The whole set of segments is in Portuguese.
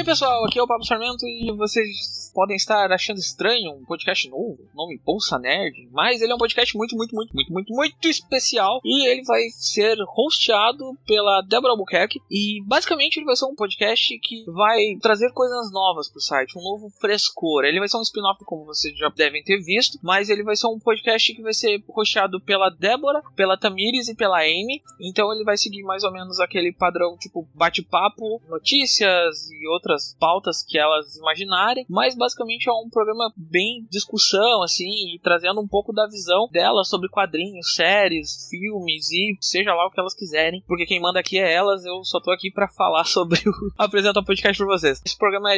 aí pessoal, aqui é o Pablo Sarmento e vocês podem estar achando estranho um podcast novo, nome Bolsa Nerd, mas ele é um podcast muito especial e ele vai ser hosteado pela Débora Albuquerque e basicamente ele vai ser um podcast que vai trazer coisas novas pro site, um novo frescor. Ele vai ser um spin-off como vocês já devem ter visto, mas ele vai ser um podcast que vai ser hosteado pela Débora, pela Tamires e pela Amy, então ele vai seguir mais ou menos aquele padrão tipo bate-papo, notícias e outras pautas que elas imaginarem, mas basicamente é um programa bem discussão, assim, e trazendo um pouco da visão delas sobre quadrinhos, séries, filmes e seja lá o que elas quiserem, porque quem manda aqui é elas, eu só tô aqui pra falar sobre apresentar o podcast pra vocês. Esse programa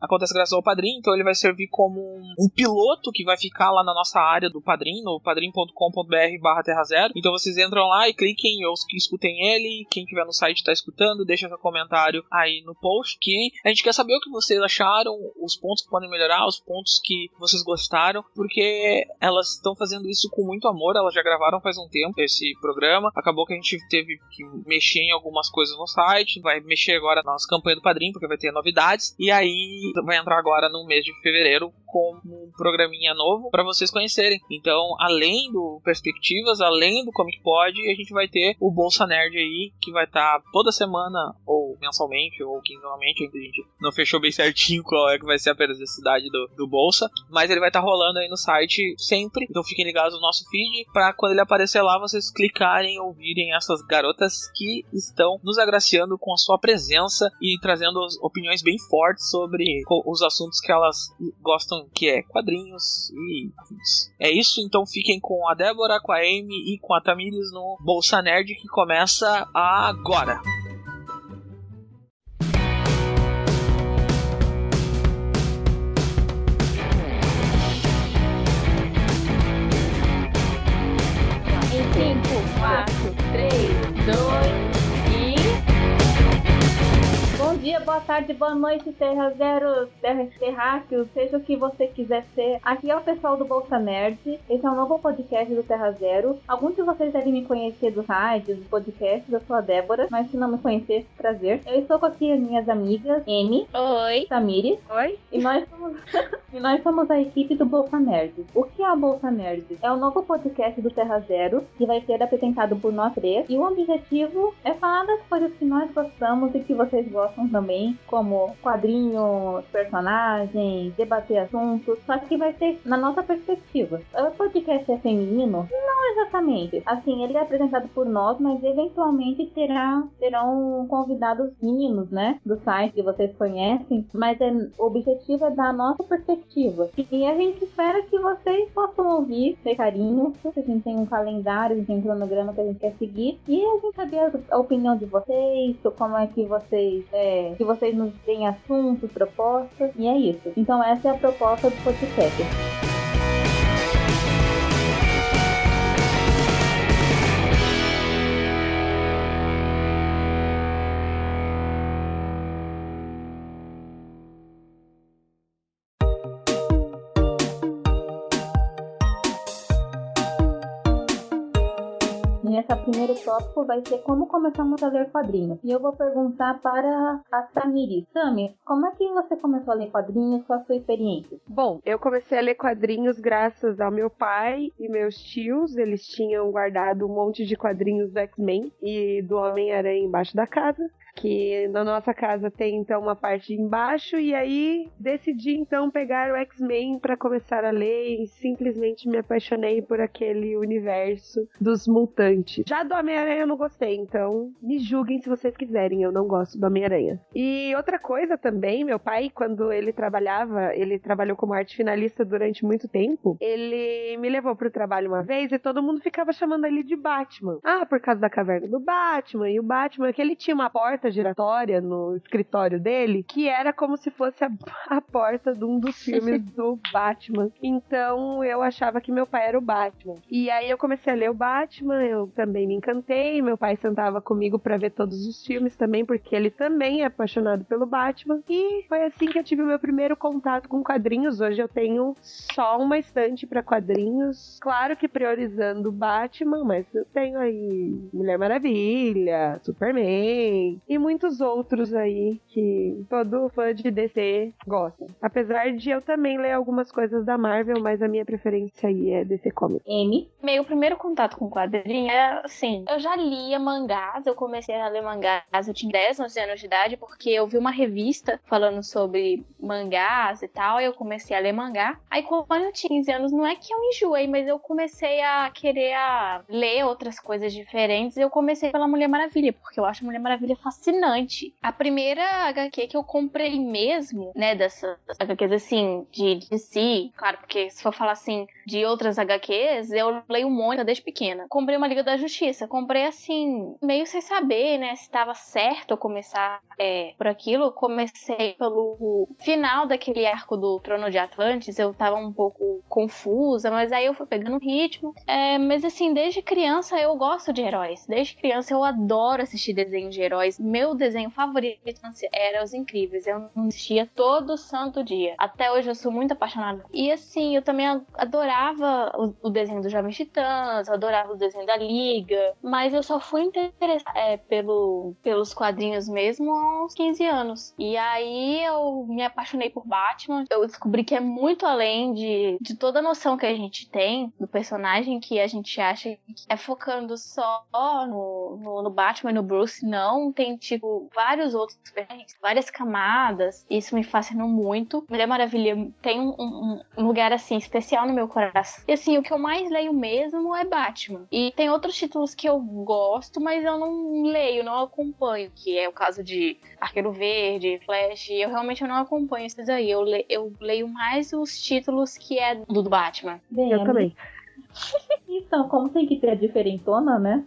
acontece graças ao Padrim, então ele vai servir como um piloto que vai ficar lá na nossa área do Padrim, no padrim.com.br/terra0. Então vocês entram lá e cliquem ou escutem ele, quem tiver no site tá escutando, deixa seu comentário aí no post, que a gente quer saber o que vocês acharam, os pontos que podem melhorar, os pontos que vocês gostaram, porque elas estão fazendo isso com muito amor, elas já gravaram faz um tempo esse programa, acabou que a gente teve que mexer em algumas coisas no site, vai mexer agora na nossa campanha do Padrim, porque vai ter novidades, e aí vai entrar agora no mês de fevereiro com um programinha novo para vocês conhecerem. Então, além do Perspectivas, além do Comic Pod, a gente vai ter o Bolsa Nerd aí, que vai estar toda semana, ou mensalmente, ou quinzenalmente, a gente não fechou bem certinho qual é que vai ser a periodicidade do Bolsa, mas ele vai estar rolando aí no site sempre, então fiquem ligados no nosso feed, para quando ele aparecer lá, vocês clicarem e ouvirem essas garotas que estão nos agraciando com a sua presença e trazendo opiniões bem fortes sobre os assuntos que elas gostam, que é quadrinhos e afins. É isso, então fiquem com a Débora, com a Amy e com a Tamires no Bolsa Nerd, que começa agora. Em 5, 4, 3, 2 e... Bom dia, boa tarde, boa noite, Terra Zero, Terráqueos, seja o que você quiser ser. Aqui é o pessoal do Bolsa Nerd, esse é um novo podcast do Terra Zero. Alguns de vocês devem me conhecer dos rádios, dos podcasts, eu sou a Débora, mas se não me conhecer, prazer. Eu estou com aqui as minhas amigas, Amy, Oi. Tamires, Oi. e nós somos a equipe do Bolsa Nerd. O que é a Bolsa Nerd? É um novo podcast do Terra Zero, que vai ser apresentado por nós três, e o objetivo é falar das coisas que nós gostamos e que vocês gostam também, como quadrinhos, personagens, debater assuntos, só que vai ser na nossa perspectiva. O podcast é feminino? Não exatamente. Assim, ele é apresentado por nós, mas eventualmente terão convidados meninos, né, do site que vocês conhecem, mas o objetivo é da nossa perspectiva. E a gente espera que vocês possam ouvir, ter carinho, a gente tem um calendário, a gente tem um cronograma que a gente quer seguir, e a gente saber a opinião de vocês, como é que vocês nos deem assuntos, propostas, e é isso. Então essa é a proposta do podcast. Esse primeiro tópico vai ser como começamos a ler quadrinhos. E eu vou perguntar para a Tamiri. Tami, como é que você começou a ler quadrinhos? Qual a sua experiência? Bom, eu comecei a ler quadrinhos graças ao meu pai e meus tios. Eles tinham guardado um monte de quadrinhos do X-Men e do Homem-Aranha embaixo da casa, que na nossa casa tem então uma parte embaixo, e aí decidi então pegar o X-Men para começar a ler e simplesmente me apaixonei por aquele universo dos mutantes. Já do Homem-Aranha eu não gostei, então me julguem se vocês quiserem, eu não gosto do Homem-Aranha. E outra coisa também, meu pai, quando ele trabalhou como arte finalista durante muito tempo, ele me levou pro trabalho uma vez e todo mundo ficava chamando ele de Batman. Ah, por causa da caverna do Batman, e o Batman, que ele tinha uma porta giratória no escritório dele, que era como se fosse a porta de um dos filmes do Batman. Então eu achava que meu pai era o Batman. E aí eu comecei a ler o Batman, eu também me encantei, meu pai sentava comigo pra ver todos os filmes também, porque ele também é apaixonado pelo Batman, e foi assim que eu tive o meu primeiro contato com quadrinhos. Hoje eu tenho só uma estante pra quadrinhos, claro que priorizando o Batman, mas eu tenho aí Mulher Maravilha, Superman e e muitos outros aí que todo fã de DC gosta. Apesar de eu também ler algumas coisas da Marvel, mas a minha preferência aí é DC Comics. M. Meu primeiro contato com quadrinho é assim, eu já lia mangás, eu comecei a ler mangás, eu tinha 10, 11 anos de idade, porque eu vi uma revista falando sobre mangás e tal, e eu comecei a ler mangá. Aí quando eu tinha 15 anos, não é que eu enjoei, mas eu comecei a querer ler outras coisas diferentes, e eu comecei pela Mulher Maravilha, porque eu acho a Mulher Maravilha fascinante. A primeira HQ que eu comprei mesmo, né, dessas HQs assim, de DC, claro, porque se for falar assim, de outras HQs, eu leio muito desde pequena. Comprei uma Liga da Justiça, comprei assim, meio sem saber, né, se estava certo eu começar por aquilo. Eu comecei pelo final daquele arco do Trono de Atlantis, eu tava um pouco confusa, mas aí eu fui pegando o ritmo. Mas assim, desde criança eu gosto de heróis. Desde criança eu adoro assistir desenhos de heróis. Meu desenho favorito era Os Incríveis. Eu assistia todo santo dia. Até hoje eu sou muito apaixonada. E assim, eu também adorava o desenho dos Jovens Titãs, eu adorava o desenho da Liga, mas eu só fui interessada pelos quadrinhos mesmo aos 15 anos. E aí eu me apaixonei por Batman. Eu descobri que é muito além de toda a noção que a gente tem do personagem, que a gente acha que é focando só no Batman e no Bruce. Não, tem tipo vários outros personagens, várias camadas. Isso me fascinou muito. Mulher Maravilha tem um lugar assim especial no meu coração. E assim, o que eu mais leio mesmo é Batman. E tem outros títulos que eu gosto, mas eu não leio, não acompanho, que é o caso de Arqueiro Verde, Flash. Eu realmente não acompanho esses aí. Eu leio mais os títulos que é do Batman. Bem, Eu também. Então, como tem que ter a diferentona, né?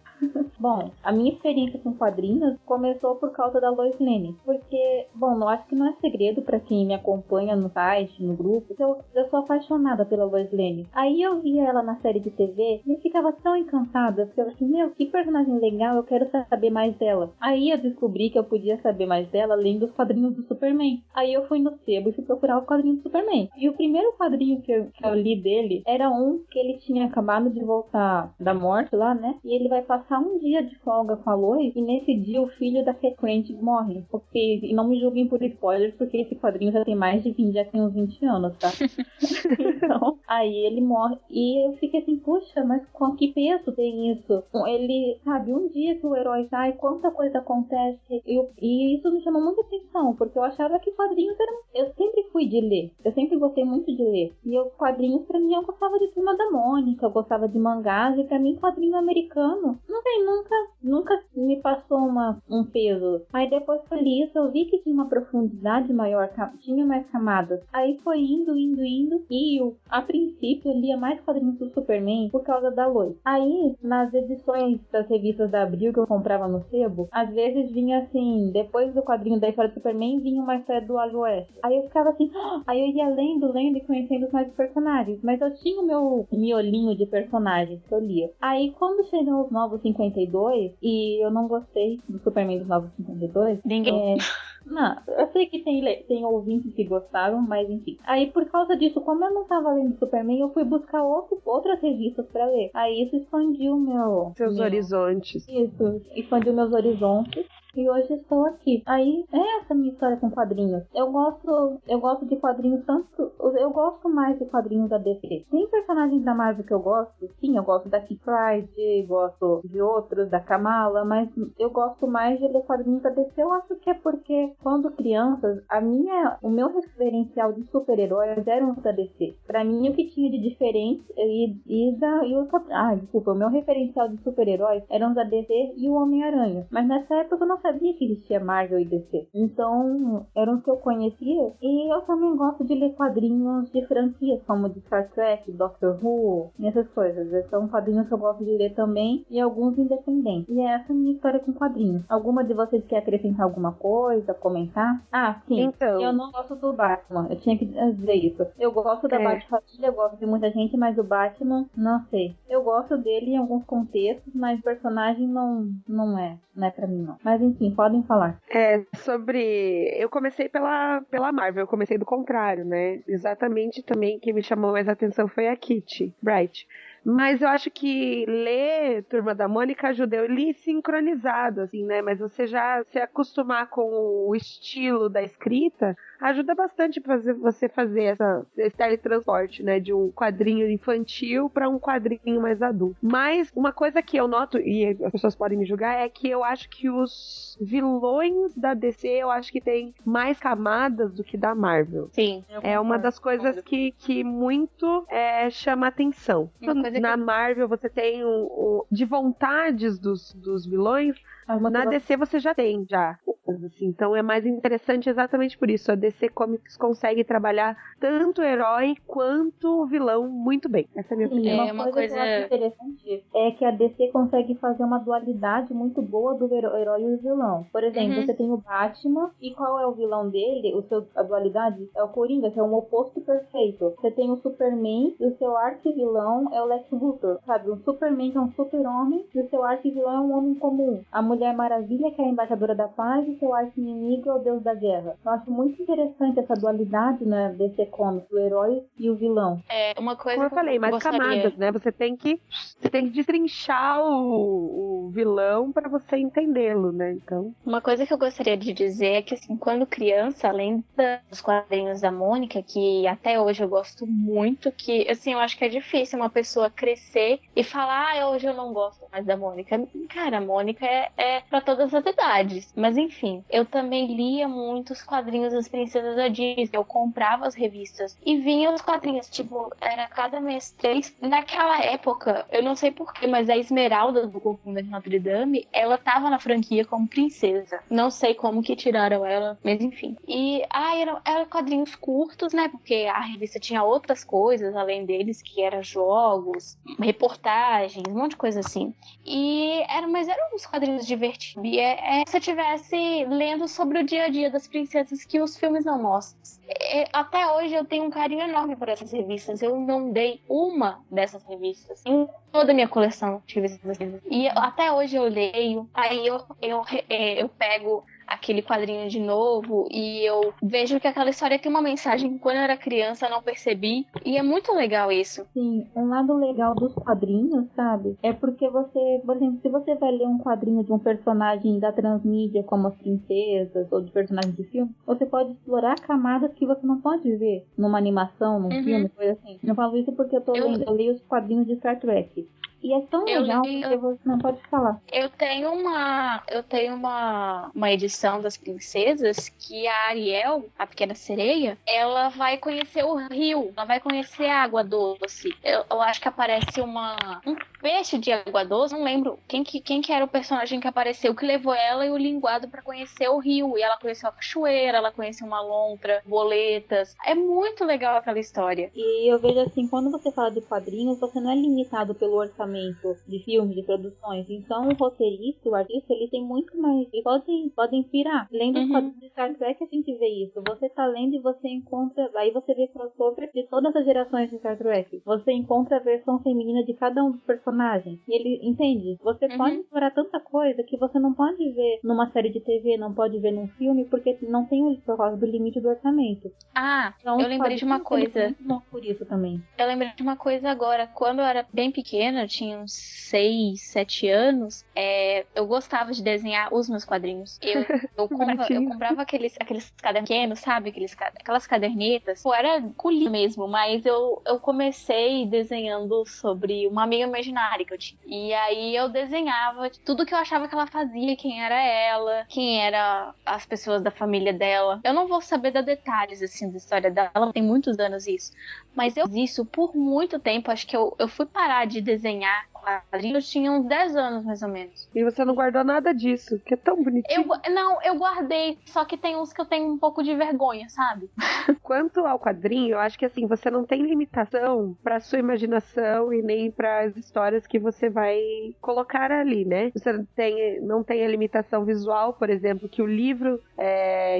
Bom, a minha experiência com quadrinhos começou por causa da Lois Lane. Porque, bom, eu acho que não é segredo pra quem me acompanha no site, no grupo, que eu sou apaixonada pela Lois Lane. Aí eu via ela na série de TV e eu ficava tão encantada. Eu ficava assim, meu, que personagem legal, eu quero saber mais dela. Aí eu descobri que eu podia saber mais dela lendo os quadrinhos do Superman. Aí eu fui no sebo e fui procurar os quadrinhos do Superman. E o primeiro quadrinho que eu li dele era um que ele tinha acabado de voltar da morte lá, né? E ele vai passar um dia de folga com a Lois, e nesse dia o filho da Cat Grant morre. E não me julguem por spoilers, porque esse quadrinho já tem mais de 20, já tem uns 20 anos, tá? Então, aí ele morre. E eu fiquei assim, puxa, mas com que peso tem isso? Ele, sabe, um dia que o herói sai, quanta coisa acontece. E isso me chamou muita atenção, porque eu achava que quadrinhos eram... Eu sempre fui de ler. Eu sempre gostei muito de ler. E os quadrinhos, pra mim, eu gostava de Turma da Mônica, eu gostava de mangás, e pra mim, quadrinho americano, não sei, nunca me passou um peso. Aí depois que eu li isso, eu vi que tinha uma profundidade maior, tinha mais camadas. Aí foi indo, e a princípio eu lia mais quadrinhos do Superman por causa da Lois. Aí, nas edições das revistas da Abril que eu comprava no sebo, às vezes vinha assim, depois do quadrinho da história do Superman, vinha uma história do Alho Oeste. Aí eu ficava assim, aí eu ia lendo e conhecendo mais personagens, mas eu tinha o meu miolinho de personagens que eu lia. Aí quando chegou os Novos 52, e eu não gostei do Superman dos Novos 52, Ninguém. Não, eu sei que tem ouvintes que gostaram, mas enfim. Aí, por causa disso, como eu não tava lendo Superman, eu fui buscar outras revistas pra ler. Aí isso expandiu Seus horizontes. Isso, expandiu meus horizontes. E hoje estou aqui. Aí, essa é a minha história com quadrinhos. Eu gosto de quadrinhos tanto... Eu gosto mais de quadrinhos da DC. Tem personagens da Marvel que eu gosto. Sim, eu gosto da Kitty Pryde, gosto de outros, da Kamala, mas eu gosto mais de ler quadrinhos da DC. Eu acho que é porque, quando crianças, o meu referencial de super-heróis eram os da DC. Pra mim, o que tinha de diferente o meu referencial de super-heróis eram os da DC e o Homem-Aranha. Mas nessa época eu não sabia que existia Marvel e DC. Então, eram os que eu conhecia. E eu também gosto de ler quadrinhos de franquias, como de Star Trek, Doctor Who, e essas coisas. São quadrinhos que eu gosto de ler também, e alguns independentes. E essa é a minha história com quadrinhos. Alguma de vocês quer acrescentar alguma coisa, comentar? Ah, sim. Então, eu não gosto do Batman. Eu tinha que dizer isso. Eu gosto da Bat-Família, eu gosto de muita gente, mas o Batman, não sei. Eu gosto dele em alguns contextos, mas o personagem não é pra mim, não. Mas enfim, podem falar. Eu comecei pela Marvel, eu comecei do contrário, né? Exatamente também quem me chamou mais a atenção foi a Kitty Pryde. Mas eu acho que ler Turma da Mônica ajuda. Eu li sincronizado, assim, né? Mas você já se acostumar com o estilo da escrita ajuda bastante você fazer esse teletransporte, né? De um quadrinho infantil para um quadrinho mais adulto. Mas uma coisa que eu noto, e as pessoas podem me julgar, é que eu acho que os vilões da DC, eu acho que tem mais camadas do que da Marvel. Sim. É uma das coisas que muito chama atenção. Na Marvel você tem de vontades dos vilões, na DC você já tem, assim, então é mais interessante exatamente por isso. A DC Comics consegue trabalhar tanto o herói quanto o vilão muito bem. Essa é a minha opinião. Uma coisa que eu acho interessante é que a DC consegue fazer uma dualidade muito boa do herói e o vilão. Por exemplo, você tem o Batman, e qual é o vilão dele? A dualidade é o Coringa, que é um oposto perfeito. Você tem o Superman, e o seu arquivilão é o Lex Luthor, sabe? O Superman que é um super-homem, e o seu arquivilão é um homem comum. A Mulher Maravilha, que é a embaixadora da paz, e seu arqui-inimigo é o deus da guerra. Eu acho muito interessante essa dualidade, né, DC Comics, do herói e o vilão. Uma coisa como eu falei, mais camadas, né? Você tem que destrinchar o vilão para você entendê-lo, né? Então, uma coisa que eu gostaria de dizer é que, assim, quando criança, além dos quadrinhos da Mônica, que até hoje eu gosto muito, que, assim, eu acho que é difícil uma pessoa crescer e falar, hoje eu não gosto mais da Mônica. Cara, a Mônica é pra todas as idades. Mas, enfim, eu também lia muitos quadrinhos das princesas da Disney. Eu comprava as revistas e vinha os quadrinhos, tipo, era cada mês 3. Naquela época, eu não sei porquê, mas a Esmeralda do Corcunda de Notre Dame, ela tava na franquia como princesa. Não sei como que tiraram ela, mas enfim. E, eram quadrinhos curtos, né? Porque a revista tinha outras coisas além deles, que eram jogos, reportagens, um monte de coisa assim. Mas eram uns quadrinhos divertidos. E se eu estivesse lendo sobre o dia a dia das princesas que os filmes não mostram. Até hoje eu tenho um carinho enorme por essas revistas. Eu não dei uma dessas revistas em toda a minha coleção de revistas. E até hoje eu leio. Aí eu pego aquele quadrinho de novo e eu vejo que aquela história tem uma mensagem que quando eu era criança eu não percebi, e é muito legal isso. Sim, um lado legal dos quadrinhos, sabe, é porque você, por exemplo, se você vai ler um quadrinho de um personagem da transmídia como as princesas ou de personagens de filme, você pode explorar camadas que você não pode ver numa animação, num filme, coisa assim. Eu falo isso porque eu leio os quadrinhos de Star Trek. E é tão legal que você não pode falar. Eu tenho uma edição das princesas que a Ariel, a pequena sereia, ela vai conhecer o rio, ela vai conhecer a água doce. Eu acho que aparece um peixe de água doce, não lembro quem que era o personagem que apareceu, que levou ela e o linguado pra conhecer o rio. E ela conheceu a cachoeira, ela conheceu uma lontra, boletas. É muito legal aquela história. E eu vejo assim, quando você fala de quadrinhos, você não é limitado pelo orçamento de filmes, de produções. Então o roteirista, o artista, ele tem muito mais, ele pode inspirar. Lendo os quadrinhos de Star Trek, a gente vê isso. Você tá lendo e você encontra, aí você vê crossover de todas as gerações de Star Trek. Você encontra a versão feminina de cada um dos personagens. E ele, entende? Você pode explorar tanta coisa que você não pode ver numa série de TV, não pode ver num filme, porque não tem por causa do limite do orçamento. Então, eu lembrei de uma coisa. Por isso também. Eu lembrei de uma coisa agora. Quando eu era bem pequena, eu tinha uns 6, 7 anos, eu gostava de desenhar os meus quadrinhos. Eu comprava aqueles cadernos, sabe? Aquelas cadernetas. Era colinha mesmo, mas eu comecei desenhando sobre uma amiga imaginária que eu tinha. E aí eu desenhava tudo que eu achava que ela fazia, quem era ela, quem eram as pessoas da família dela. Eu não vou saber dar detalhes, assim, da história dela, tem muitos anos isso. Mas eu fiz isso por muito tempo. Acho que eu fui parar de desenhar quadrinhos, eu tinha uns 10 anos, mais ou menos. E você não guardou nada disso, que é tão bonitinho. Eu guardei, só que tem uns que eu tenho um pouco de vergonha, sabe? Quanto ao quadrinho, eu acho que assim, você não tem limitação pra sua imaginação e nem para as histórias que você vai colocar ali, né? Você não tem a limitação visual, por exemplo, que o livro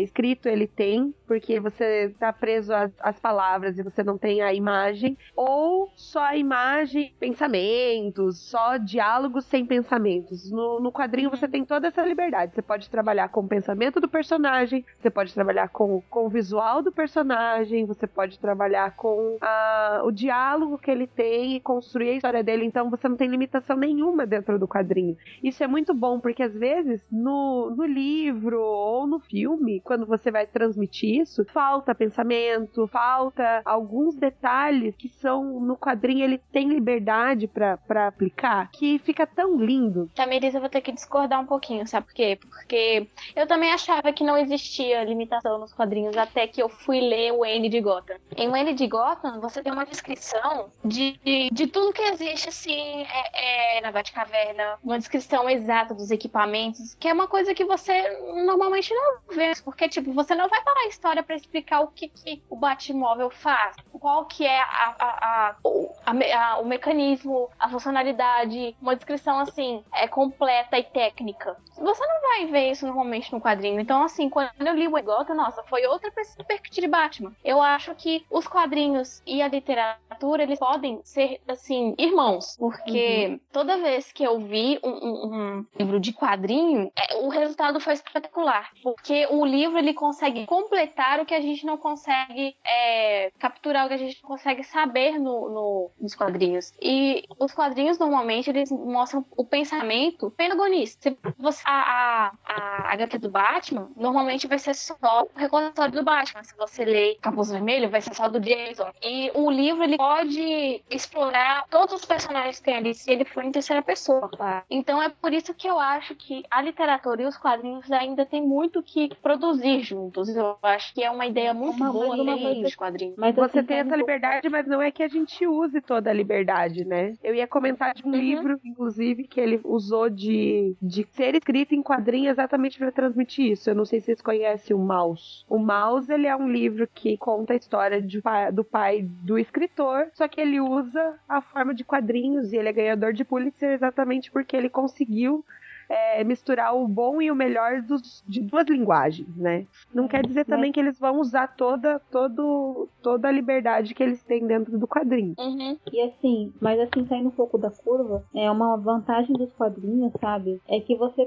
escrito ele tem, porque você tá preso às palavras e você não tem a imagem, ou só a imagem, pensamentos, só diálogos sem pensamentos. No quadrinho você tem toda essa liberdade. Você pode trabalhar com o pensamento do personagem, você pode trabalhar com o visual do personagem, você pode trabalhar com o diálogo que ele tem e construir a história dele. Então você não tem limitação nenhuma dentro do quadrinho. Isso é muito bom, porque às vezes no livro ou no filme, quando você vai transmitir isso, falta pensamento, falta alguns detalhes que são no quadrinho, ele tem liberdade pra aplicar, que fica tão lindo. Tamires, eu vou ter que discordar um pouquinho, sabe por quê? Porque eu também achava que não existia limitação nos quadrinhos, até que eu fui ler o N de Gotham. Em o N de Gotham, você tem uma descrição de tudo que existe, assim, na Batcaverna, uma descrição exata dos equipamentos, que é uma coisa que você normalmente não vê, porque, tipo, você não vai parar a história pra explicar o que o Batmóvel faz, qual que é o mecanismo, a funcionalidade, uma descrição, assim, completa e técnica. Você não vai ver isso normalmente no quadrinho. Então, assim, quando eu li o Gotham, nossa, foi outra perspectiva de Batman. Eu acho que os quadrinhos e a literatura, eles podem ser, assim, irmãos, porque toda vez que eu vi um livro de quadrinho, o resultado foi espetacular, porque o livro, ele consegue completar o que a gente não consegue capturar, o que a gente não consegue saber nos quadrinhos. E os quadrinhos, normalmente, eles mostram o pensamento pentagonista. A HQ do Batman, normalmente vai ser só o recordatório do Batman. Se você ler Capuz Vermelho, vai ser só do Jason. E o livro, ele pode explorar todos os personagens que tem ali, se ele for em terceira pessoa. Então é por isso que eu acho que a literatura e os quadrinhos ainda tem muito que produzir juntos. Eu acho que é uma ideia muito boa dos quadrinhos. Mas você tem essa liberdade, mas não é que a gente use toda a liberdade, né? Eu ia comentar de um livro, inclusive, que ele usou de ser escrito em quadrinho exatamente para transmitir isso. Eu não sei se vocês conhecem o Maus. O Maus, ele é um livro que conta a história do pai do escritor, só que ele usa a forma de quadrinhos e ele é ganhador de Pulitzer exatamente porque ele conseguiu misturar o bom e o melhor de duas linguagens, né? Não quer dizer também que eles vão usar toda a liberdade que eles têm dentro do quadrinho. E assim, mas assim, saindo um pouco da curva, uma vantagem dos quadrinhos, sabe? É que você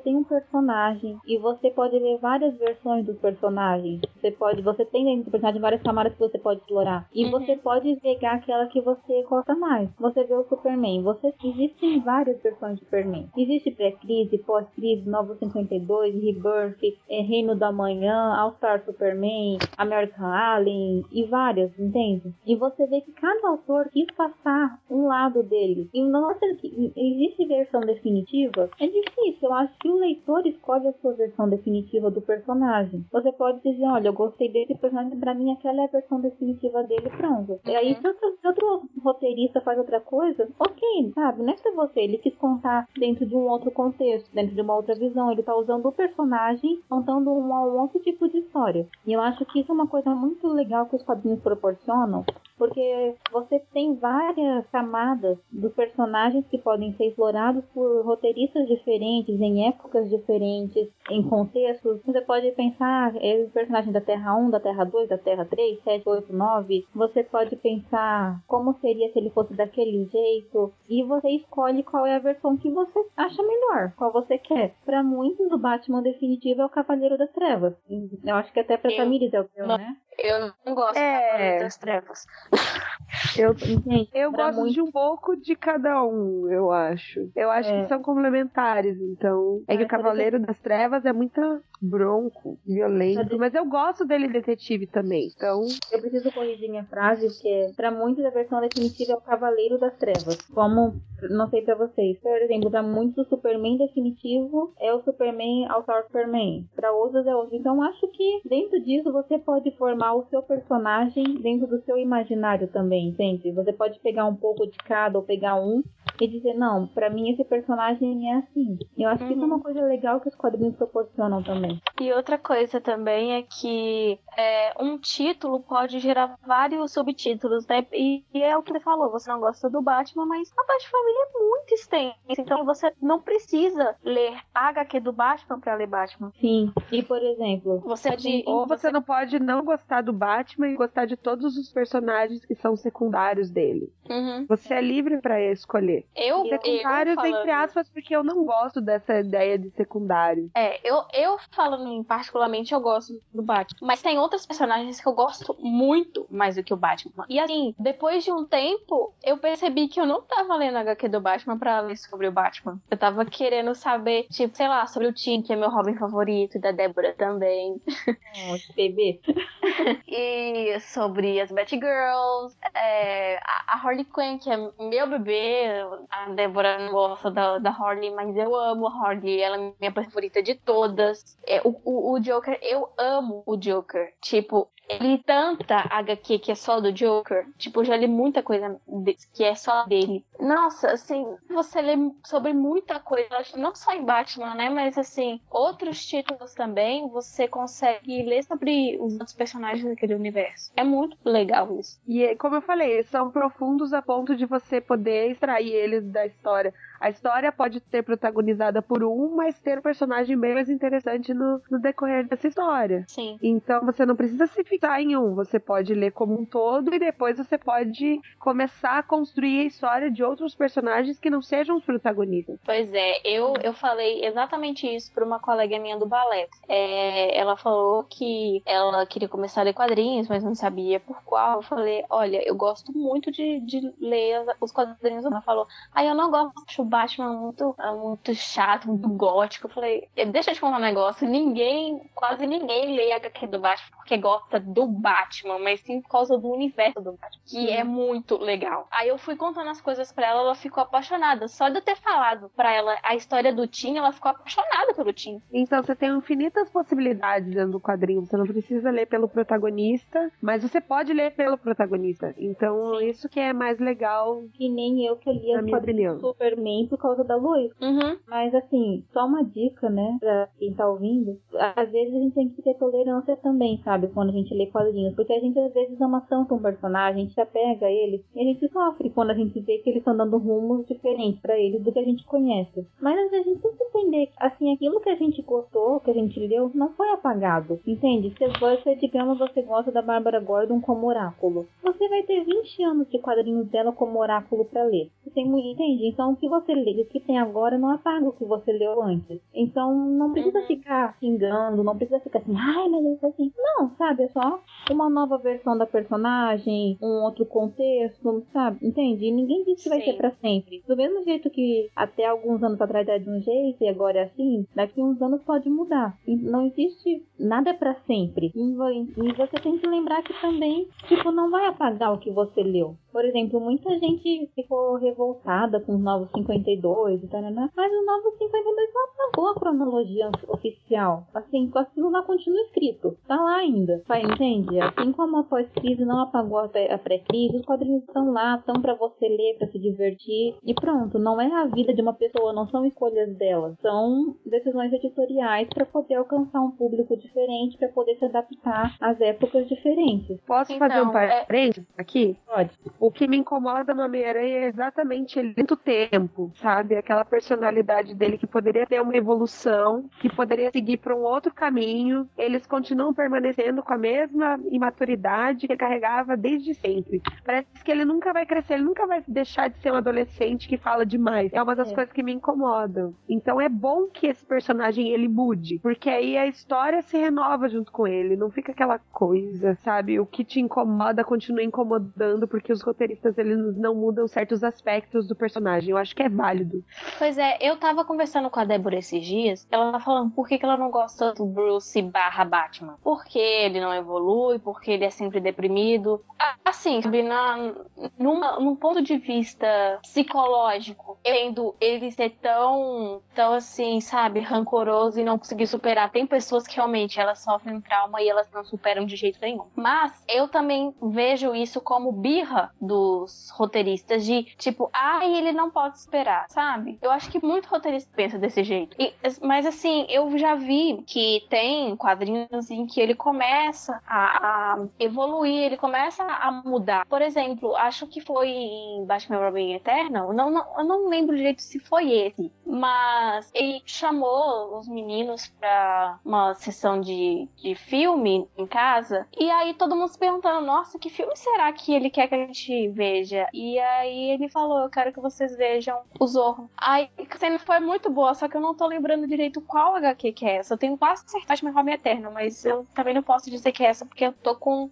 tem um personagem e você pode ver várias versões dos personagens. Você tem dentro do personagem várias camadas que você pode explorar. E você pode pegar aquela que você gosta mais. Você vê o Superman. Existem várias versões de Superman. Existe pré-crise, pós-crise, Novo 52, Rebirth, Reino da Manhã, All-Star Superman, American Alien e várias, entende? E você vê que cada autor quis passar um lado dele. E não existe versão definitiva. É difícil, eu acho que o leitor escolhe a sua versão definitiva do personagem. Você pode dizer, olha, eu gostei desse personagem, pra mim aquela é a versão definitiva dele, pronto. E aí, se outro roteirista faz outra coisa, ok, sabe? Não é pra você, ele quis contar dentro de um outro contexto, dentro de uma outra visão. Ele tá usando o personagem, contando um outro tipo de história. E eu acho que isso é uma coisa muito legal que os quadrinhos proporcionam, porque você tem várias camadas dos personagens que podem ser explorados por roteiristas diferentes, em épocas diferentes, em contextos. Você pode pensar, o personagem da Terra 1, da Terra 2, da Terra 3, 7, 8, 9. Você pode pensar como seria se ele fosse daquele jeito. E você escolhe qual é a versão que você acha melhor, qual você quer. Para muitos, o Batman definitivo é o Cavaleiro das Trevas. Eu acho que até pra Tamires é o teu, né? Eu não gosto do Cavaleiro das Trevas. Eu gosto de um pouco de cada um, eu acho. Eu acho que são complementares, então. É que o Cavaleiro das Trevas é muito bronco, violento, mas eu gosto dele detetive também, então. Eu preciso corrigir minha frase, porque pra muitos a versão definitiva é o Cavaleiro das Trevas. Como, não sei pra vocês, por exemplo, pra muitos o Superman definitivo é o Superman All-Star Superman. Pra outros é outro. Então acho que dentro disso você pode formar o seu personagem dentro do seu imaginário também, entende? Você pode pegar um pouco de cada ou pegar um e dizer, não, pra mim esse personagem é assim. Eu acho que isso é uma coisa legal que os quadrinhos proporcionam também. E outra coisa também é que um título pode gerar vários subtítulos, né? E é o que você falou, você não gosta do Batman, mas a Bat-Família é muito extensa, então você não precisa ler a HQ do Batman pra ler Batman. Sim, e por exemplo... Ou você não pode não gostar do Batman e gostar de todos os personagens que são secundários dele. Você é livre pra escolher. Secundários, entre aspas, porque eu não gosto dessa ideia de secundário. Eu falando particularmente, eu gosto do Batman. Mas tem outras personagens que eu gosto muito mais do que o Batman. E assim, depois de um tempo, eu percebi que eu não tava lendo a HQ do Batman pra ler sobre o Batman. Eu tava querendo saber, tipo, sei lá, sobre o Tim, que é meu Robin favorito, e da Débora também. Bebê. E sobre as Batgirls, a Harley Quinn, que é meu bebê. A Débora não gosta da Harley, mas eu amo a Harley. Ela é minha favorita de todas. O Joker, eu amo o Joker. Tipo, eu li tanta HQ que é só do Joker. Tipo, eu já li muita coisa que é só dele. Nossa, assim, você lê sobre muita coisa, não só em Batman, né? Mas, assim, outros títulos também, você consegue ler sobre os outros personagens daquele universo. É muito legal isso. E, como eu falei, eles são profundos a ponto de você poder extrair eles da história. A história pode ser protagonizada por mas ter um personagem bem mais interessante no decorrer dessa história. Sim. Então você não precisa se fixar em você pode ler como um todo e depois você pode começar a construir a história de outros personagens que não sejam os protagonistas. Pois é, eu falei exatamente isso para uma colega minha do balé. Ela falou que ela queria começar a ler quadrinhos, mas não sabia por qual. Eu falei, olha, eu gosto muito de ler os quadrinhos. Ela falou, eu não gosto, o Batman muito chato, muito gótico. Eu falei, deixa eu te contar um negócio, quase ninguém lê a HQ do Batman porque gosta do Batman, mas sim por causa do universo do Batman, que é muito legal. Aí eu fui contando as coisas pra ela ficou apaixonada. Só de eu ter falado pra ela a história do Tim, ela ficou apaixonada pelo Tim. Então você tem infinitas possibilidades dentro do quadrinho. Você não precisa ler pelo protagonista, mas você pode ler pelo protagonista. Então isso que é mais legal. Que nem eu que li as quadrinhos do Superman por causa da Lois. Mas assim, só uma dica, né, pra quem tá ouvindo, às vezes a gente tem que ter tolerância também, sabe, quando a gente lê quadrinhos, porque a gente às vezes ama tanto um personagem, a gente se apega a ele, e a gente sofre quando a gente vê que eles estão dando rumos diferentes pra eles do que a gente conhece. Mas às vezes a gente tem que entender que, assim, aquilo que a gente gostou, que a gente leu, não foi apagado, entende? Se digamos, você gosta da Bárbara Gordon como oráculo, você vai ter 20 anos de quadrinhos dela como oráculo pra ler. Você entende? Então o que você lê, o que tem agora não apaga o que você leu antes. Então não precisa ficar xingando, não precisa ficar assim, mas isso é assim. Não, sabe? É só uma nova versão da personagem, um outro contexto, sabe? Entende? E ninguém disse que vai ser pra sempre. Do mesmo jeito que até alguns anos atrás era de um jeito e agora é assim, daqui a uns anos pode mudar. E não existe nada pra sempre. E você tem que lembrar que também, tipo, não vai apagar o que você leu. Por exemplo, muita gente ficou revoltada com os Novos 52 e tal, né? Mas os Novos 52 não apagou a cronologia oficial. Assim, aquilo lá continua escrito. Tá lá ainda. Entende? Assim como a pós-crise não apagou a pré-crise, os quadrinhos estão lá, estão pra você ler, pra se divertir. E pronto, não é a vida de uma pessoa, não são escolhas dela. São decisões editoriais pra poder alcançar um público diferente, pra poder se adaptar às épocas diferentes. Posso fazer um parênteses aqui? Pode. O que me incomoda no Homem-Aranha é exatamente ele muito tempo, sabe? Aquela personalidade dele que poderia ter uma evolução, que poderia seguir para um outro caminho. Eles continuam permanecendo com a mesma imaturidade que ele carregava desde sempre. Parece que ele nunca vai crescer, ele nunca vai deixar de ser um adolescente que fala demais. É uma das coisas que me incomodam. Então é bom que esse personagem ele mude, porque aí a história se renova junto com ele. Não fica aquela coisa, sabe? O que te incomoda continua incomodando, porque os roteiristas eles não mudam certos aspectos do personagem. Eu acho que é válido. Pois é, eu tava conversando com a Débora esses dias, ela tá falando por que ela não gosta do Bruce / Batman. Porque ele não evolui, porque ele é sempre deprimido. Assim, sabe, num ponto de vista psicológico, tendo ele ser tão assim, sabe, rancoroso e não conseguir superar. Tem pessoas que realmente elas sofrem um trauma e elas não superam de jeito nenhum. Mas eu também vejo isso como birra dos roteiristas de tipo, ele não pode superar, sabe? Eu acho que muito roteirista pensa desse jeito. Mas assim, eu já vi que tem quadrinhos em que ele começa a evoluir, ele começa a mudar. Por exemplo, acho que foi em Batman Robin Eternal, eu não lembro direito se foi esse, mas ele chamou os meninos pra uma sessão de filme em casa, e aí todo mundo se perguntando, nossa, que filme será que ele quer que a gente veja? E aí ele falou, eu quero que vocês vejam o Zorro. Aí a cena foi muito boa, só que eu não tô lembrando direito qual HQ que é essa. Eu tenho quase certeza que é Robin Eterno, mas eu também não posso dizer que é essa, porque eu tô com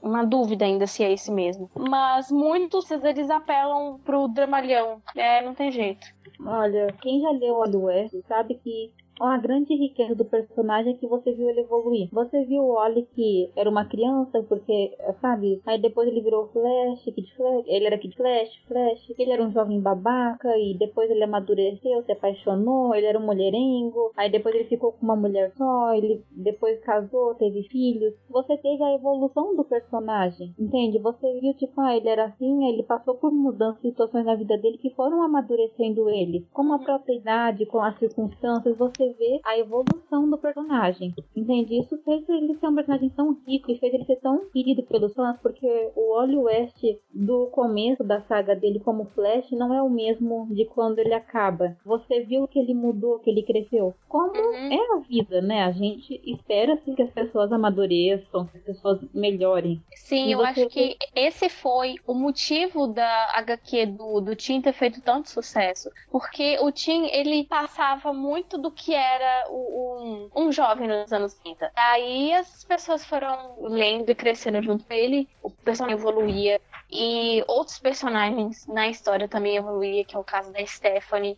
uma dúvida ainda se é esse mesmo. Mas muitos eles apelam pro dramalhão, não tem jeito. Olha, quem já leu Wally West sabe que uma grande riqueza do personagem é que você viu ele evoluir. Você viu o Wally que era uma criança, porque, sabe? Aí depois ele virou Kid Flash, ele era Kid Flash, ele era um jovem babaca, e depois ele amadureceu, se apaixonou, ele era um mulherengo, aí depois ele ficou com uma mulher só, ele depois casou, teve filhos. Você teve a evolução do personagem, entende? Você viu, tipo, ele era assim, ele passou por mudanças e situações na vida dele que foram amadurecendo ele. Com a própria idade, com as circunstâncias, você vê a evolução do personagem. Entende? Isso fez ele ser um personagem tão rico e fez ele ser tão querido pelos fãs, porque o Wally West do começo da saga dele como Flash não é o mesmo de quando ele acaba. Você viu que ele mudou, que ele cresceu. Como é a vida, né? A gente espera assim, que as pessoas amadureçam, que as pessoas melhorem. Sim, eu acho que esse foi o motivo da HQ do Tim ter feito tanto sucesso. Porque o Tim, ele passava muito do que era um jovem nos anos 30. Aí as pessoas foram lendo e crescendo junto com ele, o personagem evoluía e outros personagens na história também evoluía, que é o caso da Stephanie.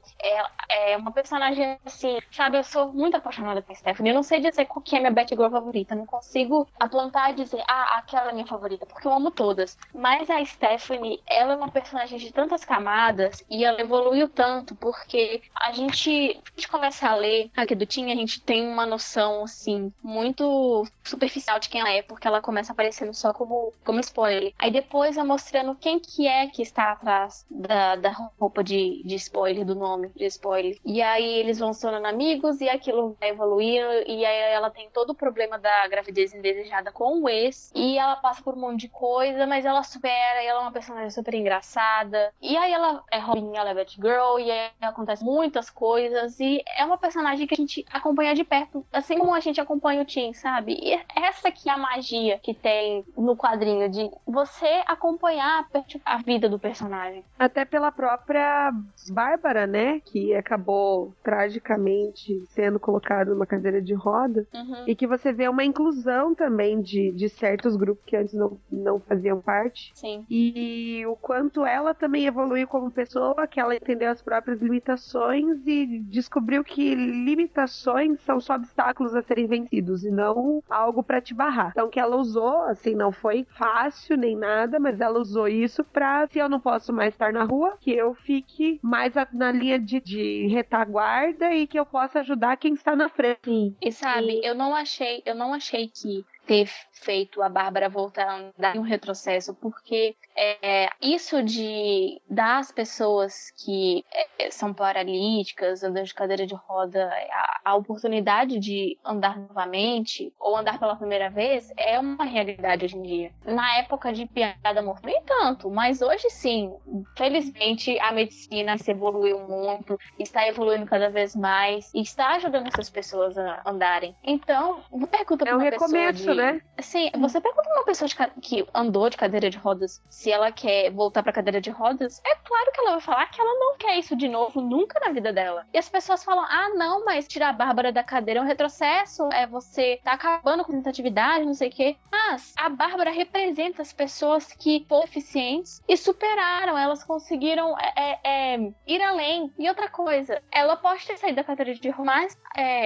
É uma personagem assim, sabe, eu sou muito apaixonada pela Stephanie. Eu não sei dizer qual que é a minha Batgirl favorita, não consigo apontar e dizer, aquela é a minha favorita, porque eu amo todas. Mas a Stephanie, ela é uma personagem de tantas camadas e ela evoluiu tanto, porque a gente começa a ler aqui do Tim, a gente tem uma noção, assim, muito superficial de quem ela é, porque ela começa aparecendo só como spoiler. Aí depois vai mostrando quem que é que está atrás da roupa de spoiler, do nome de spoiler. E aí eles vão se tornando amigos e aquilo vai evoluindo, e aí ela tem todo o problema da gravidez indesejada com o ex, e ela passa por um monte de coisa, mas ela supera, e ela é uma personagem super engraçada. E aí ela é Robin, ela é Batgirl, e aí acontece muitas coisas, e é uma personagem que a gente acompanha de perto, assim como a gente acompanha o Tim, sabe? E essa que é a magia que tem no quadrinho, de você acompanhar a vida do personagem. Até pela própria Bárbara, né? Que acabou tragicamente sendo colocada numa cadeira de roda. E que você vê uma inclusão também de certos grupos que antes não faziam parte. Sim. E o quanto ela também evoluiu como pessoa, que ela entendeu as próprias limitações e descobriu que limitações são só obstáculos a serem vencidos e não algo pra te barrar. Então que ela usou, assim, não foi fácil nem nada, mas ela usou isso pra, se eu não posso mais estar na rua, que eu fique mais na linha de retaguarda e que eu possa ajudar quem está na frente. Sim. E sabe, eu não achei que ter feito a Bárbara voltar a andar em um retrocesso, porque isso de dar às pessoas que são paralíticas, andando de cadeira de roda, a oportunidade de andar novamente, ou andar pela primeira vez, é uma realidade hoje em dia. Na época de piada morta, nem tanto, mas hoje sim. Felizmente, a medicina se evoluiu muito, está evoluindo cada vez mais, e está ajudando essas pessoas a andarem. Então, uma pergunta para uma pessoa recomeço, né? Sim, você pergunta pra uma pessoa que andou de cadeira de rodas se ela quer voltar pra cadeira de rodas, é claro que ela vai falar que ela não quer isso de novo, nunca na vida dela. E as pessoas falam, não, mas tirar a Bárbara da cadeira é um retrocesso, você tá acabando com a tentatividade, não sei o quê. Mas a Bárbara representa as pessoas que foram eficientes e superaram, elas conseguiram ir além. E outra coisa, ela pode ter saído da cadeira de rodas, mas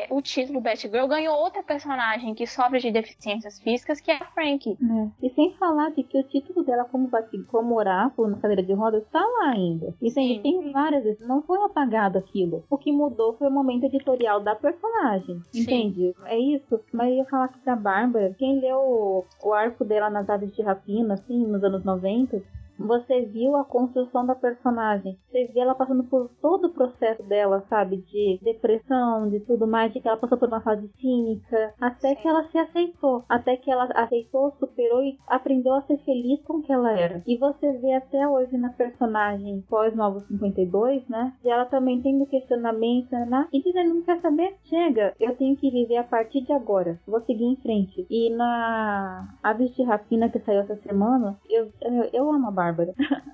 o título Batgirl ganhou outra personagem que sofre de deficiência deficiências físicas, que é a Frank. E sem falar de que o título dela como oráculo na cadeira de rodas está lá ainda. E tem várias vezes, não foi apagado aquilo. O que mudou foi o momento editorial da personagem. Sim. Entende? É isso. Mas eu ia falar que da Bárbara, quem leu o arco dela nas Aves de Rapina, assim, nos anos 90... Você viu a construção da personagem. Você viu ela passando por todo o processo dela, sabe? De depressão, de tudo mais. De que ela passou por uma fase cínica. Até que ela se aceitou. Até que ela aceitou, superou e aprendeu a ser feliz com o que ela era. E você vê até hoje na personagem pós-Novo 52, né? E ela também tem questionamento, né? E dizendo, não quer saber? Chega, eu tenho que viver a partir de agora. Vou seguir em frente. E na Aves de Rapina, que saiu essa semana, eu amo a Bárbara.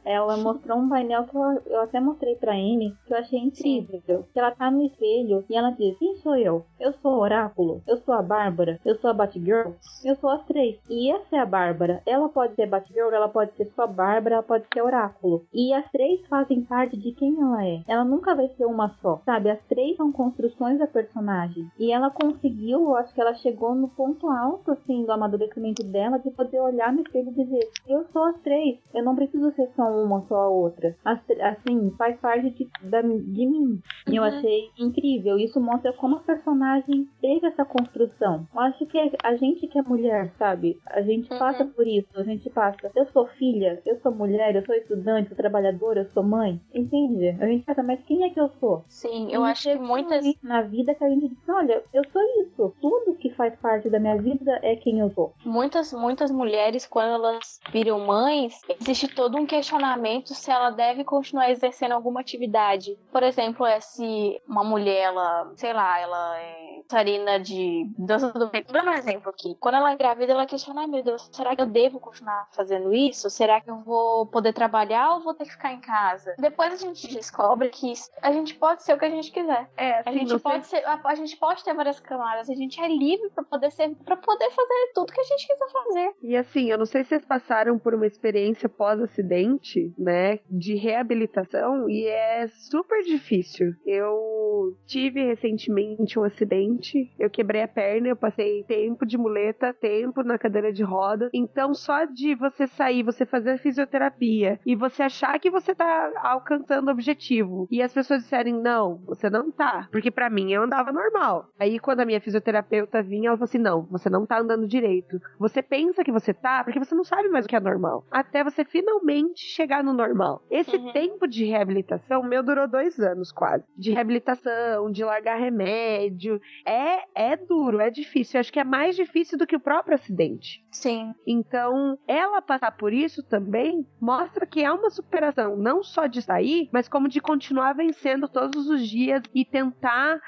Ela mostrou um painel que eu até mostrei pra Amy, que eu achei incrível. Que ela tá no espelho e ela diz, quem sou eu? Eu sou o Oráculo, eu sou a Bárbara, eu sou a Batgirl, eu sou as três. E essa é a Bárbara. Ela pode ser Batgirl, ela pode ser só Bárbara, ela pode ser Oráculo. E as três fazem parte de quem ela é. Ela nunca vai ser uma só, sabe? As três são construções da personagem. E ela conseguiu, eu acho que ela chegou no ponto alto, assim, do amadurecimento dela, de poder olhar no espelho e dizer, eu sou as três, eu não preciso ser só uma, só a outra. Assim, faz parte de mim. E eu achei incrível. Isso mostra como a personagem teve essa construção. Eu acho que a gente que é mulher, sabe? A gente passa por isso. A gente passa. Eu sou filha, eu sou mulher, eu sou estudante, sou trabalhadora, eu sou mãe. Entende? A gente pensa, mas quem é que eu sou? Sim, eu acho que muitas... Na vida que a gente diz, olha, eu sou isso. Tudo que faz parte da minha vida é quem eu sou. Muitas mulheres, quando elas viram mães, existe todo um questionamento se ela deve continuar exercendo alguma atividade. Por exemplo, se uma mulher, ela é dançarina de dança do ventre. Vou dar um exemplo aqui. Quando ela é grávida, ela questiona, meu Deus, será que eu devo continuar fazendo isso? Será que eu vou poder trabalhar ou vou ter que ficar em casa? Depois a gente descobre que a gente pode ser o que a gente quiser. A gente pode ter várias camadas, a gente é livre pra poder fazer tudo que a gente quiser fazer. E assim, eu não sei se vocês passaram por uma experiência pós-acidente, né, de reabilitação, e é super difícil. Eu tive recentemente um acidente, eu quebrei a perna, eu passei tempo de muleta, tempo na cadeira de roda, então só de você sair, você fazer fisioterapia e você achar que você tá alcançando o objetivo e as pessoas disserem, não, você não tá, porque pra mim eu andava normal. Aí quando a minha fisioterapeuta vinha, ela falou assim, não, você não tá andando direito. Você pensa que você tá, porque você não sabe mais o que é normal. Até você finalmente chegar no normal. Esse tempo de reabilitação meu durou 2 anos quase. De reabilitação, de largar remédio. É duro, é difícil. Eu acho que é mais difícil do que o próprio acidente. Sim. Então, ela passar por isso também mostra que é uma superação, não só de sair, mas como de continuar vencendo todos os dias e tentar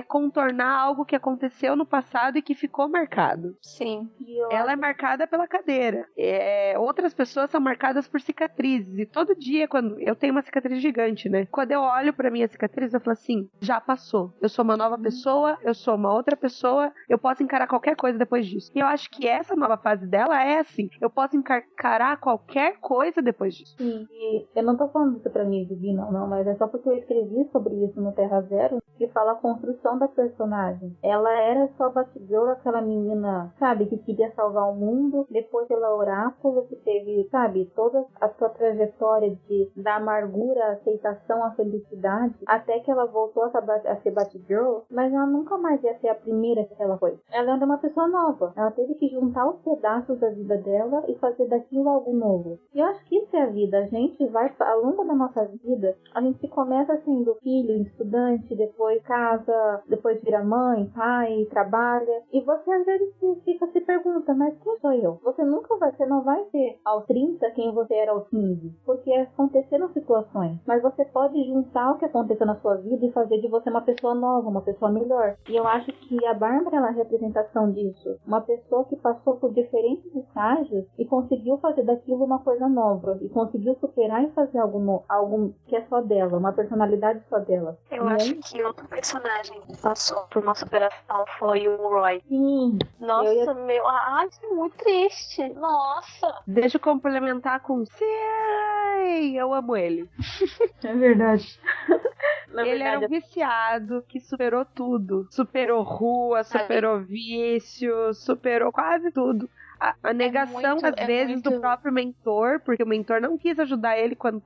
contornar algo que aconteceu no passado e que ficou marcado. Sim. Ela é marcada pela cadeira. Outras pessoas são marcadas por cicatrizes. E todo dia, quando eu tenho uma cicatriz gigante, né? Quando eu olho pra minha cicatriz, eu falo assim, já passou. Eu sou uma nova pessoa, eu sou uma outra pessoa, eu posso encarar qualquer coisa depois disso. E eu acho que essa nova fase dela é assim, eu posso encarar qualquer coisa depois disso. Sim, e eu não tô falando isso pra mim, Vivi, não, mas é só porque eu escrevi sobre isso no Terra Zero, que fala a construção da personagem. Ela era só Batgirl, aquela menina, sabe, que queria salvar o mundo, depois ela é Oráculo, que teve, sabe, toda a sua trajetória da amargura, a aceitação, a felicidade, até que ela voltou a ser Batgirl, mas ela nunca mais ia ser a primeira que ela foi. Ela era uma pessoa nova, ela teve que juntar os pedaços da vida dela e fazer daquilo algo novo. E eu acho que isso é a vida, a gente vai, ao longo da nossa vida, a gente começa sendo filho, estudante, depois casa, depois vira mãe, pai, trabalha, e você às vezes se pergunta, mas quem sou eu? Você não vai ser aos 30 quem você era aos 15, porque aconteceram situações, mas você pode juntar o que aconteceu na sua vida e fazer de você uma pessoa nova, uma pessoa melhor. E eu acho que a Bárbara é a representação disso, uma pessoa que passou por diferentes estágios e conseguiu fazer daquilo uma coisa nova, e conseguiu superar e fazer algo que é só dela, uma personalidade só dela. Eu acho que outro personagem que passou por uma superação foi o Roy. Sim. Nossa, isso é muito triste. Nossa. Deixa eu complementar com sim, eu amo ele. É verdade. Ele era um viciado que superou tudo. Superou rua, superou vício, superou quase tudo. A negação, às vezes, do próprio mentor, porque o mentor não quis ajudar ele quando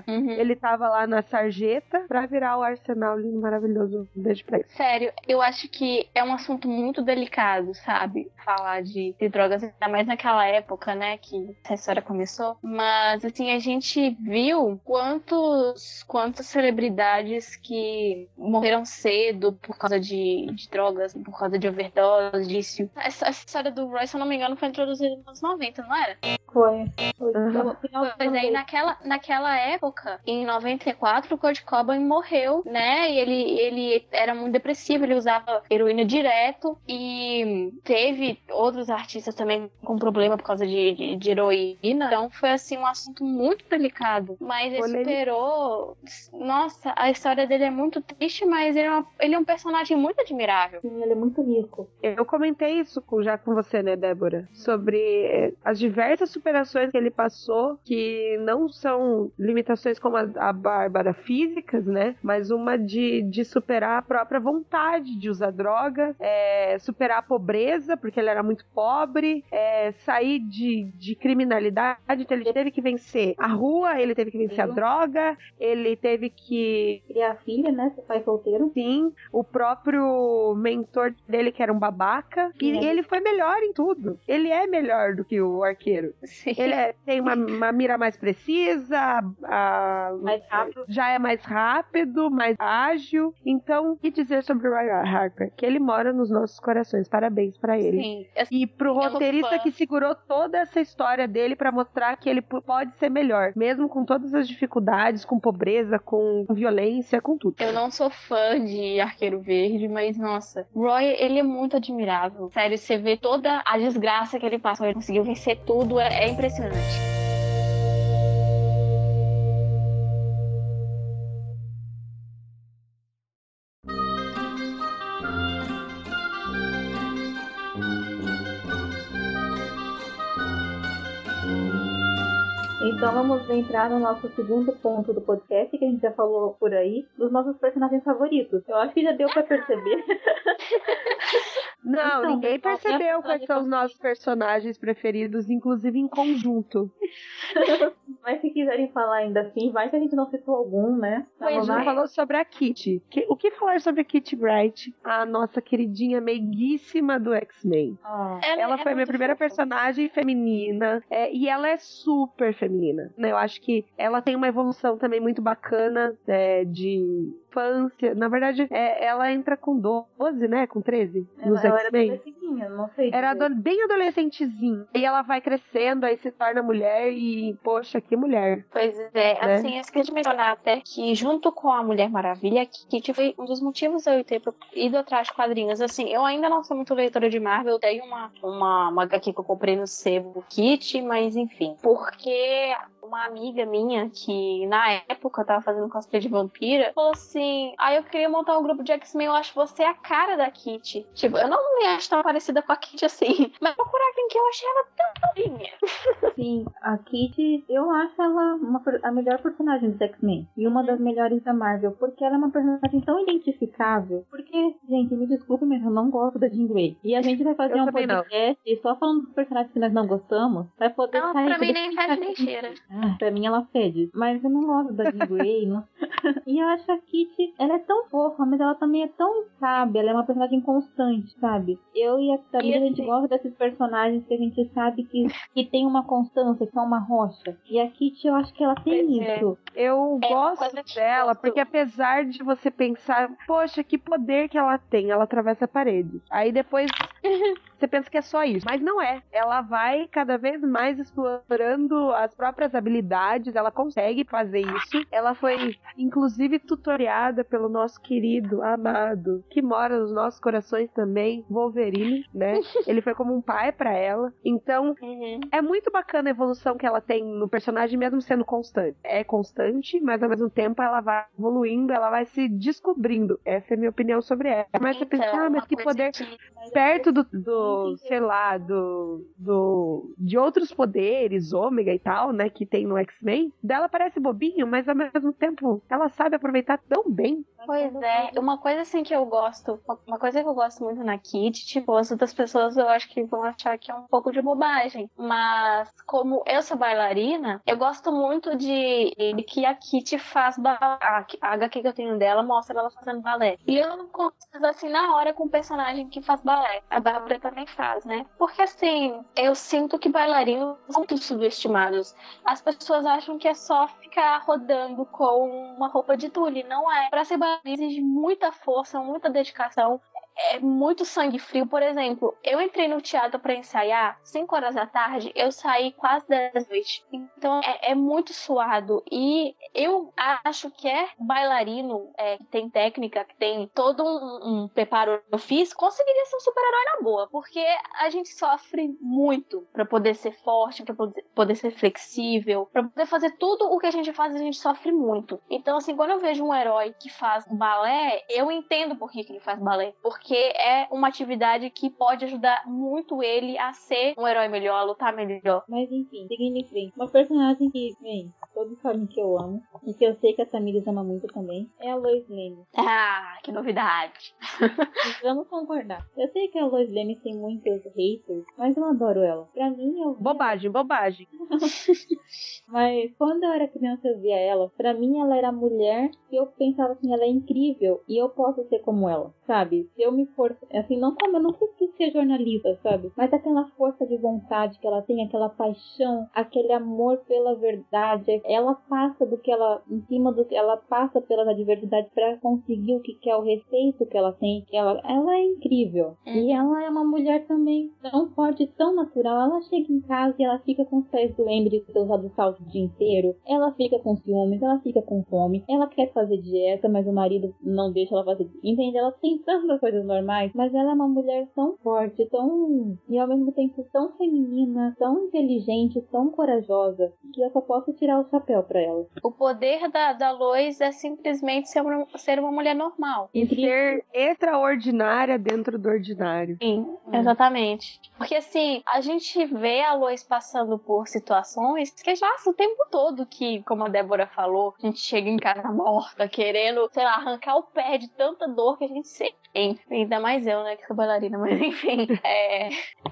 ele tava lá na sarjeta pra virar o arsenal lindo, maravilhoso. Um beijo pra ele. Sério, eu acho que é um assunto muito delicado, sabe? Falar de drogas, ainda mais naquela época, né, que essa história começou. Mas, assim, a gente viu quantas celebridades que morreram cedo por causa de drogas, por causa de overdose, disso. Essa história do Roy, se eu não me engano, foi introduzido nos anos 90, não era? Foi. Pois aí, naquela época, em 94, o Kurt Cobain morreu, né? E ele era muito depressivo, ele usava heroína direto e teve outros artistas também com problema por causa de heroína. Então foi, assim, um assunto muito delicado. Mas ele superou. Nossa, a história dele é muito triste, mas ele é um personagem muito admirável. Sim, ele é muito rico. Eu comentei isso já com você, né, Débora? Sobre as diversas superações que ele passou, que não são limitações como a Bárbara físicas, né? Mas uma de superar a própria vontade de usar droga, superar a pobreza, porque ele era muito pobre, sair de criminalidade, então ele teve que vencer a rua, ele teve que vencer a droga, ele teve que criar a filha, né? Ser pai solteiro. Sim, o próprio mentor dele, que era um babaca, e ele foi melhor em tudo. Ele é melhor do que o arqueiro. Sim. Ele tem uma mira mais precisa, mais rápido. Já é mais rápido, mais ágil. Então, o que dizer sobre o Roy Harper? Que ele mora nos nossos corações. Parabéns pra ele. Sim. E pro roteirista que segurou toda essa história dele pra mostrar que ele pode ser melhor, mesmo com todas as dificuldades, com pobreza, com violência, com tudo. Eu não sou fã de Arqueiro Verde, mas nossa, Roy, ele é muito admirável. Sério, você vê toda a desgraça que ele passou, ele conseguiu vencer tudo, é impressionante. Então vamos entrar no nosso segundo ponto do podcast, que a gente já falou por aí, dos nossos personagens favoritos. Eu acho que já deu pra perceber. Não, então, ninguém percebeu quais são os nossos personagens preferidos, inclusive em conjunto. Mas se quiserem falar ainda assim, vai que a gente não citou algum, né? A gente falou sobre a Kitty. O que falar sobre a Kitty Pryde, a nossa queridinha meiguíssima do X-Men? Ela foi a minha primeira personagem feminina, e ela é super feminina, né? Eu acho que ela tem uma evolução também muito bacana de infância. Na verdade, ela entra com 12, né? Com 13. Ela era adolescentinha, não sei. Era bem adolescentezinha. E ela vai crescendo, aí se torna mulher e, poxa, que mulher. Pois é, né? Assim, eu esqueci de mencionar até que junto com a Mulher Maravilha, a Kitty foi um dos motivos eu ter ido atrás de quadrinhos. Assim, eu ainda não sou muito leitora de Marvel, eu tenho uma HQ que eu comprei no sebo Kitty, mas enfim. Porque uma amiga minha, que na época tava fazendo cosplay de vampira, falou assim, eu queria montar um grupo de X-Men, eu acho você a cara da Kitty. Tipo, eu não me acho tão parecida com a Kitty assim, mas procurar quem que eu achei ela tão linda. Sim, a Kitty, eu acho ela a melhor personagem dos X-Men. E uma das melhores da Marvel, porque ela é uma personagem tão identificável. Porque, gente, me desculpe, mas eu não gosto da Jean Grey. E a gente vai fazer um podcast só falando dos personagens que nós não gostamos, vai poder sair. Pra mim nem fede nem cheira. Pra mim ela fede. Mas eu não gosto da Jean Grey. Não. E eu acho que a Kitty, ela é tão fofa, mas ela também é tão sábia. Ela é uma personagem constante, sabe? Eu e a Tamira, a gente gosta desses personagens que a gente sabe que tem uma constância, que é uma rocha. E a Kitty, eu acho que ela tem isso. Eu gosto dela, porque apesar de você pensar, poxa, que poder que ela tem, ela atravessa paredes. Aí depois você pensa que é só isso. Mas não é. Ela vai cada vez mais explorando as próprias habilidades, ela consegue fazer isso. Ela foi, inclusive, tutoriada pelo nosso querido, amado, que mora nos nossos corações também, Wolverine, né? Ele foi como um pai pra ela. Então, é muito bacana a evolução que ela tem no personagem, mesmo sendo constante. É constante, mas ao mesmo tempo ela vai evoluindo, ela vai se descobrindo. Essa é a minha opinião sobre ela. Mas você pensa, mas que poder perto do sei lá, de outros poderes, ômega e tal, né, que tem no X-Men, dela parece bobinho, mas ao mesmo tempo ela sabe aproveitar tão bem. Pois é, uma coisa assim que eu gosto, uma coisa que eu gosto muito na Kit, tipo, as outras pessoas eu acho que vão achar que é um pouco de bobagem, mas como eu sou bailarina, eu gosto muito de que a Kit faz balé. A HQ que eu tenho dela mostra ela fazendo balé. E eu não consigo assim na hora com um personagem que faz balé. A Bárbara também faz, né? Porque assim, eu sinto que bailarinos são muito subestimados. As pessoas acham que é só ficar rodando com uma roupa de tule. Não é. Pra ser bailarina exige muita força, muita dedicação. É muito sangue frio. Por exemplo, eu entrei no teatro pra ensaiar 5 horas da tarde, eu saí quase 10 da noite. Então é muito suado. E eu acho que bailarino, que tem técnica, que tem todo um preparo físico, conseguiria ser um super-herói na boa. Porque a gente sofre muito pra poder ser forte, pra poder ser flexível, pra poder fazer tudo o que a gente faz, a gente sofre muito. Então, assim, quando eu vejo um herói que faz balé, eu entendo por que ele faz balé. Porque é uma atividade que pode ajudar muito ele a ser um herói melhor, a lutar melhor. Mas enfim, seguindo em frente. Uma personagem que, bem, todos sabem que eu amo, e que eu sei que a Tamires ama muito também, é a Lois Lane. Ah, que novidade. Vamos concordar. Eu sei que a Lois Lane tem muitos haters, mas eu adoro ela. Pra mim, eu... Bobagem. Mas quando eu era criança eu via ela, pra mim ela era a mulher que eu pensava assim, ela é incrível e eu posso ser como ela, sabe? Se eu me for, assim, não como, eu não preciso ser jornalista, sabe? Mas aquela força de vontade que ela tem, aquela paixão, aquele amor pela verdade, ela passa do que ela, em cima do que ela passa pelas adversidades pra conseguir o que quer, o respeito que ela tem, que ela é incrível. E ela é uma mulher também tão forte, tão natural. Ela chega em casa e ela fica com os pés doendo de ter usado salto o dia inteiro. Ela fica com ciúmes, ela fica com fome. Ela quer fazer dieta, mas o marido não deixa ela fazer. Entende? Ela tem tantas coisas normais, mas ela é uma mulher tão forte, tão... e ao mesmo tempo tão feminina, tão inteligente, tão corajosa, que eu só posso tirar o chapéu pra ela. O poder da Lois é simplesmente ser uma mulher normal. E ser extraordinária dentro do ordinário. Sim, exatamente. Porque assim, a gente vê a Lois passando por situações que passa o tempo todo que, como a Débora falou, a gente chega em casa morta, querendo, sei lá, arrancar o pé de tanta dor que a gente sente. Ainda mais eu, né, que sou bailarina, mas enfim.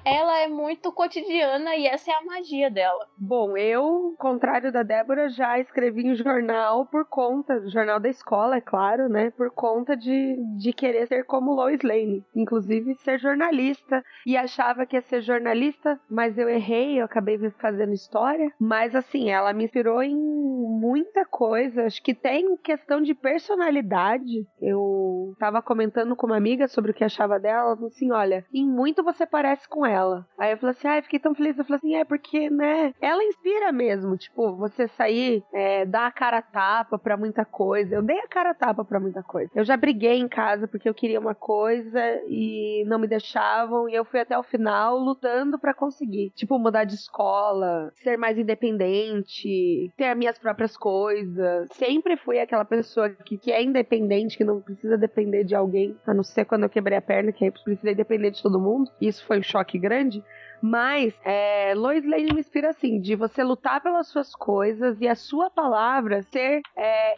Ela é muito cotidiana e essa é a magia dela. Bom, eu, contrário da Débora, já escrevi em jornal por conta, jornal da escola, é claro, né, por conta de querer ser como Lois Lane, inclusive ser jornalista, e achava que ia ser jornalista, mas eu errei, eu acabei fazendo história, mas assim, ela me inspirou em muita coisa, acho que tem questão de personalidade. Eu tava comentando com uma amiga sobre o que achava dela, ela falou assim, olha, em muito você parece com ela. Aí eu falei assim, fiquei tão feliz, eu falei assim, porque, né, ela inspira mesmo, tipo, você sair, dar a cara a tapa pra muita coisa. Eu dei a cara a tapa pra muita coisa. Eu já briguei em casa porque eu queria uma coisa e não me deixavam, e eu fui até o final lutando pra conseguir. Tipo, mudar de escola, ser mais independente, ter as minhas próprias coisas. Sempre fui aquela pessoa que é independente, que não precisa depender de alguém, a não ser quando eu quebrei a perna, que aí eu precisei depender de todo mundo. Isso foi um choque grande. Mas Lois Lane me inspira assim, de você lutar pelas suas coisas e a sua palavra ser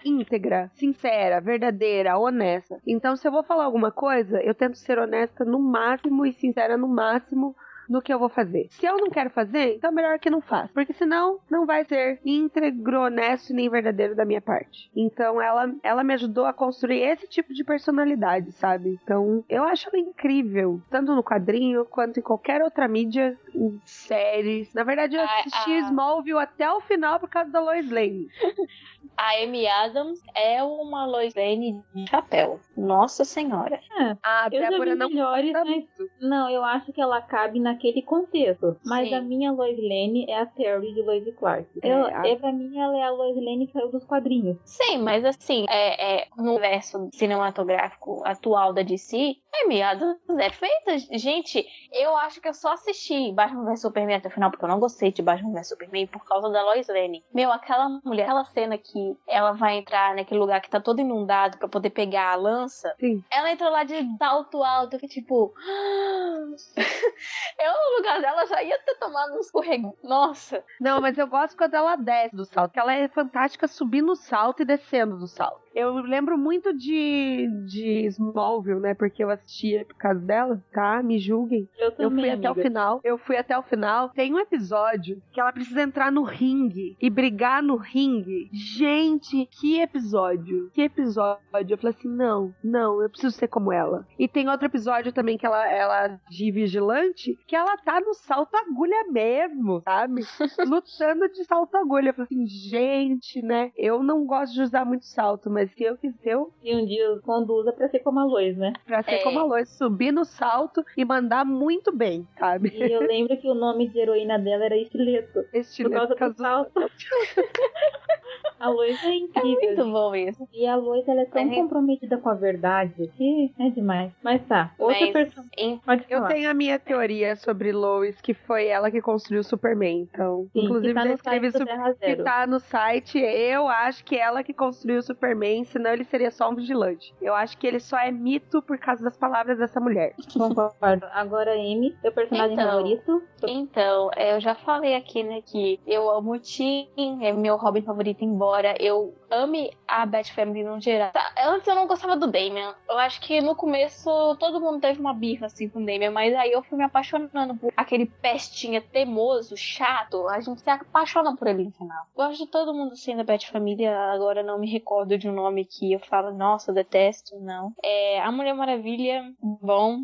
íntegra, sincera, verdadeira, honesta. Então, se eu vou falar alguma coisa, eu tento ser honesta no máximo e sincera no máximo no que eu vou fazer. Se eu não quero fazer, então melhor que não faça. Porque senão não vai ser íntegro, honesto nem verdadeiro da minha parte. Então ela me ajudou a construir esse tipo de personalidade, sabe? Então eu acho ela incrível. Tanto no quadrinho quanto em qualquer outra mídia, em séries. Na verdade eu assisti Smallville até o final por causa da Lois Lane. A Amy Adams é uma Lois Lane de chapéu. Nossa Senhora. A Débora não... melhores, mas... Não, eu acho que ela cabe naquele contexto. Mas a minha Lois Lane é a Terry de Lois e Clark. Pra mim, ela é a Lois Lane que saiu dos quadrinhos. Sim, mas assim, no universo cinematográfico atual da DC, É meados feitas. Gente, eu acho que eu só assisti Batman vs Superman até o final, porque eu não gostei de Batman vs Superman por causa da Lois Lane. Meu, aquela mulher, aquela cena que ela vai entrar naquele lugar que tá todo inundado pra poder pegar a lança. Sim. Ela entrou lá de salto alto, que tipo... eu no lugar dela já ia ter tomado um escorregão. Nossa. Não, mas eu gosto quando ela desce do salto, que ela é fantástica subindo o salto e descendo do salto. Eu lembro muito de Smallville, né? Porque eu assistia por causa dela, tá? Me julguem. Eu também, fui até o final. Eu fui até o final. Tem um episódio que ela precisa entrar no ringue e brigar no ringue. Gente, que episódio. Que episódio. Eu falei assim, não, eu preciso ser como ela. E tem outro episódio também que ela de vigilante, que ela tá no salto agulha mesmo, sabe? Lutando de salto agulha. Eu falei assim, gente, né? Eu não gosto de usar muito salto, mas se eu quiser, E um dia eu conduza pra ser como a Lois, né? pra ser como a Lois, subir no salto e mandar muito bem, sabe? E eu lembro que o nome de heroína dela era Estileto. Por causa do salto. A Lois é incrível. Muito bom isso. E a Lois, ela é tão comprometida com a verdade que é demais. Mas tá, outra personagem. Pode Eu falar. tenho a minha teoria sobre Lois, que foi ela que construiu o Superman. Então, Sim, inclusive, que tá já no escrevi site do Terra que Zero. tá no site. Eu acho que ela que construiu o Superman, senão ele seria só um vigilante. Eu acho que ele só é mito por causa das palavras dessa mulher. Concordo. Agora, Amy, seu personagem favorito? Então, eu já falei aqui, né, que eu amo o Tim, é meu Robin favorito, embora eu ame a Bat Family no geral. Antes eu não gostava do Damian. Eu acho que no começo todo mundo teve uma birra assim com o Damian, mas aí eu fui me apaixonando por aquele pestinha teimoso, chato. A gente se apaixona por ele no final. Gosto de todo mundo assim da Bat Family, agora não me recordo de um nome que eu falo, nossa, eu detesto, não. A Mulher Maravilha, bom.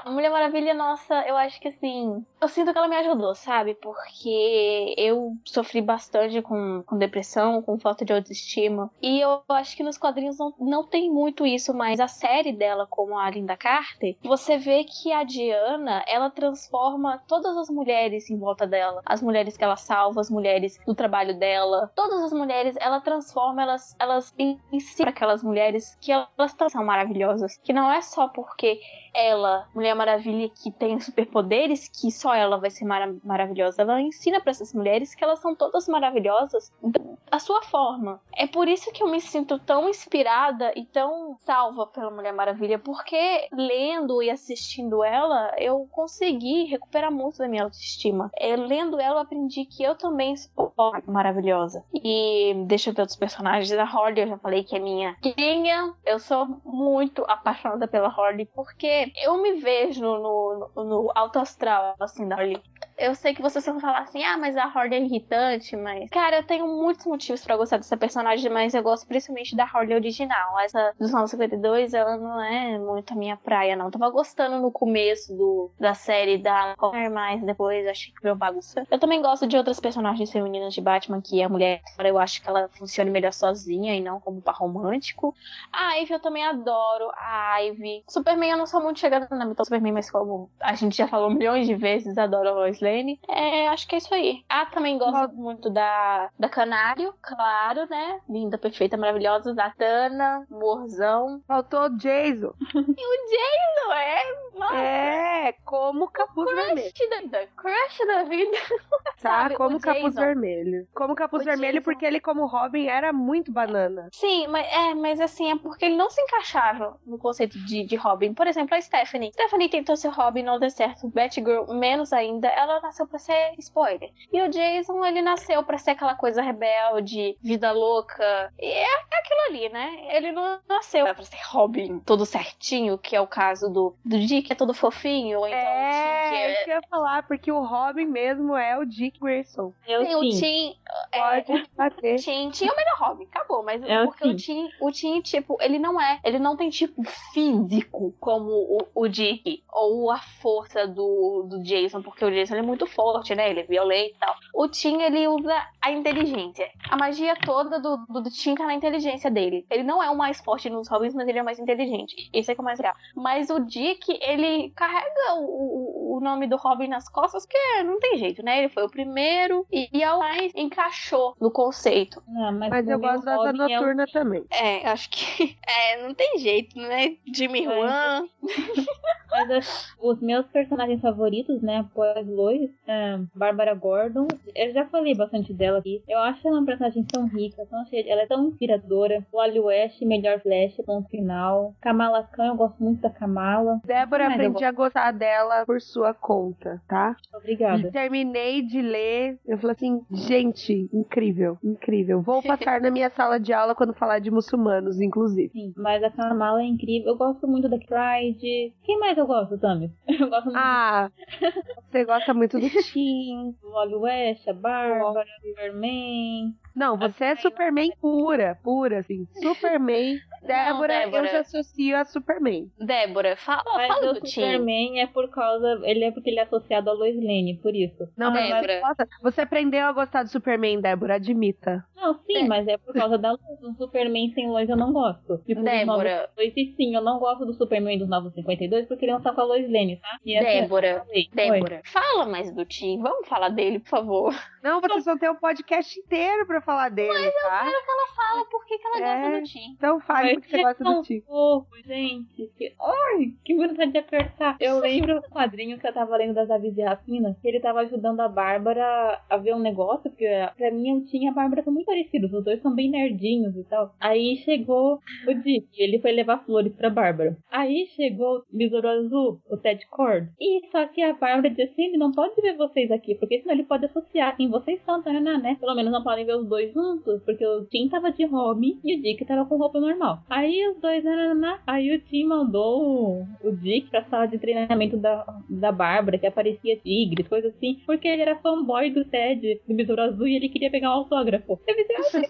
A Mulher Maravilha, nossa, eu acho que assim, eu sinto que ela me ajudou, sabe? Porque eu sofri bastante com depressão, com falta de autoestima. E eu acho que nos quadrinhos não tem muito isso, mas a série dela, como a Linda Carter, você vê que a Diana, ela transforma todas as mulheres em volta dela. As mulheres que ela salva, as mulheres do trabalho dela. Todas as mulheres, ela transforma elas em si para aquelas mulheres que elas são maravilhosas. Que não é só porque ela, Mulher Maravilha, que tem superpoderes, que só ela vai ser maravilhosa. Ela ensina para essas mulheres que elas são todas maravilhosas da sua forma. É por isso que eu me sinto tão inspirada e tão salva pela Mulher Maravilha, porque lendo e assistindo ela, eu consegui recuperar muito da minha autoestima. Lendo ela, eu aprendi que eu também sou maravilhosa. E deixa eu ver outros personagens. A Harley, eu já falei que é minha queridinha. Eu sou muito apaixonada pela Harley, porque eu me vejo no alto astral, assim, da Harley. Eu sei que vocês vão falar assim, mas a Harley é irritante, mas... Cara, eu tenho muitos motivos pra gostar dessa personagem, mas eu gosto principalmente da Harley original. Essa dos 952, ela não é muito a minha praia, não. Eu tava gostando no começo da série da Claire, mas depois achei que virou bagunça. Eu também gosto de outras personagens femininas de Batman, que a mulher, eu acho que ela funciona melhor sozinha e não como par romântico. A Ivy eu também adoro, a Ivy. Superman eu não sou muito chegada na mitologia Superman, mas como a gente já falou milhões de vezes, adoro a Lois Lane. Acho que é isso aí. Também gosto muito da Canário, claro, né? Linda, perfeita, maravilhosa. Da Tana, Morzão. Faltou o Jason. E o Jason nossa. Como capuz vermelho. Crush da vida. Tá, Sabe, como o capuz Jason. vermelho. Como capuz vermelho Jason. porque ele, como Robin, era muito banana. Sim, mas assim, é porque ele não se encaixava no conceito de Robin. Por exemplo, a Stephanie. Stephanie tentou ser Robin, não deu certo. Batgirl, menos ainda. Ela nasceu pra ser spoiler. E o Jason, ele nasceu pra ser aquela coisa rebelde, vida louca. E é aquilo ali, né? Ele não nasceu pra ser Robin todo certinho, que é o caso do Dick, que é todo fofinho. Ou então Isso que eu ia falar, porque o Robin mesmo é o Dick Grayson. O Tim. Pode bater. Tim é o melhor Robin, acabou. Mas porque o Tim, tipo, ele não tem tipo físico como o Dick, ou a força do Jason, porque o Jason ele é muito forte, né? Ele é violento e tal. O Tim, ele usa a inteligência. A magia toda do Tim tá na inteligência dele. Ele não é o mais forte nos Robins, mas ele é o mais inteligente. Esse é que é o mais legal. Mas o Dick, ele carrega o nome do Robin nas costas, porque não tem jeito, né? Ele foi o primeiro e a mais encaixou no conceito. Mas eu gosto da Asa Noturna também. Acho que não tem jeito, né? Jimmy Juan. Mas os meus personagens favoritos, né, após Lois, Bárbara Gordon, eu já falei bastante dela aqui. Eu acho ela uma personagem tão rica, ela é tão inspiradora. Wally West, melhor Flash, ponto final. Kamala Khan, eu gosto muito da Kamala. Débora, aprendi a gostar dela por sua conta, tá? Obrigada. Terminei de ler, eu falei assim, gente, incrível, incrível. Vou passar na minha sala de aula quando falar de muçulmanos, inclusive. Sim, mas a Kamala é incrível. Eu gosto muito da Pride. Quem mais eu gosto, Tami? Eu gosto muito você gosta muito do Tim. do Wally West, a Bárbara, Superman. Não, você é Superman pura, assim. Superman. Débora, eu já associo a Superman. Débora, fala do Tim. Superman é porque ele é associado a Lois Lane, por isso. Não, mas nossa, você aprendeu a gostar do Superman, Débora, admita. Não, sim, mas é por causa da Lois. Um Superman sem Lois eu não gosto. Tipo, Débora. E sim, eu não gosto do Superman dos Novos 52 porque ele não tá com a Lois Lane, tá? Débora, fala mais do Tim. Vamos falar dele, por favor. Não, vocês vão ter um podcast inteiro pra falar dele, mas tá? eu quero que ela fale por que ela gosta do Tim. Então fale porque você gosta do Tim. Fofo, gente. Que vontade de apertar. Eu lembro do quadrinho que eu tava lendo das Aves de Rapina, que ele tava ajudando a Bárbara a ver um negócio, porque pra mim o Tim e a Bárbara são muito parecidos, os dois são bem nerdinhos e tal. Aí chegou o Dick, ele foi levar flores pra Bárbara. Aí chegou o Besouro Azul, o Ted Cord. E só que a Bárbara disse assim, ele não pode ver vocês aqui, porque senão ele pode associar quem vocês são, né? Pelo menos não podem ver os dois juntos, porque o Tim tava de Robin e o Dick tava com roupa normal. Aí os dois, aí o Tim mandou o Dick pra sala de treinamento da Bárbara, que aparecia tigres, coisa assim, porque ele era fanboy do Ted, do Besouro Azul, e ele queria pegar um autógrafo. Eu pensei,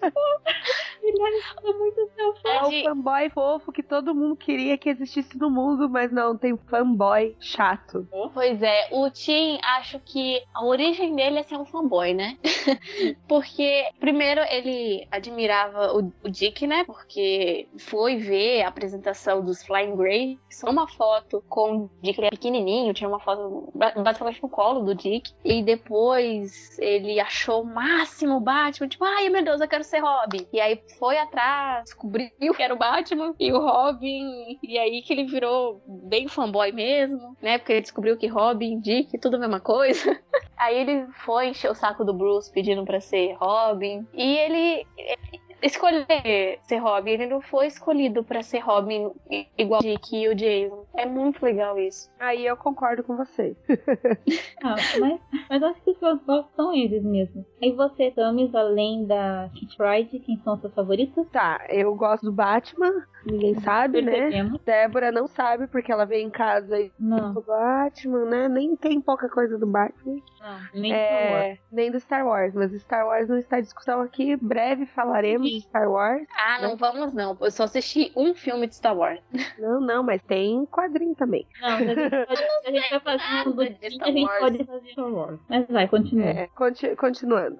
ele era muito fofo. É o fanboy fofo que todo mundo queria que existisse no mundo, mas não, tem fanboy chato. Pois é, o Tim, acho que a origem dele é ser um fanboy, né? Porque, primeiro, ele admirava o Dick, né? Porque foi ver a apresentação dos Flying Grey, uma foto com o Dick pequenininho, tinha uma foto basicamente no colo do Dick, e depois ele achou o máximo o Batman, tipo, ai meu Deus, eu quero ser Robin. E aí foi atrás, descobriu que era o Batman e o Robin, e aí que ele virou bem fanboy mesmo, né? Porque ele descobriu que Robin, Dick, tudo a mesma coisa. Aí ele foi encher o saco do Bruce pedindo pra ser Robin, e ele escolher ser Robin, ele não foi escolhido pra ser Robin igual o Dick e o Jason. É muito legal isso. Aí eu concordo com você. Mas acho que os seus gostos são eles mesmo. E você, Thames, além da Kitty Pryde, quem são seus favoritos? Tá, eu gosto do Batman, ninguém sabe, né? Débora não sabe porque ela veio em casa e do Batman, né? Nem tem pouca coisa do Batman. Não, nem do Star Wars, mas Star Wars não está em discussão aqui. Breve falaremos de Star Wars. Não vamos não. Eu só assisti um filme de Star Wars. Não, mas tem quadrinho também. Não, a gente vai fazer um a gente pode fazer Star Wars. Mas vai, continua. Continuando.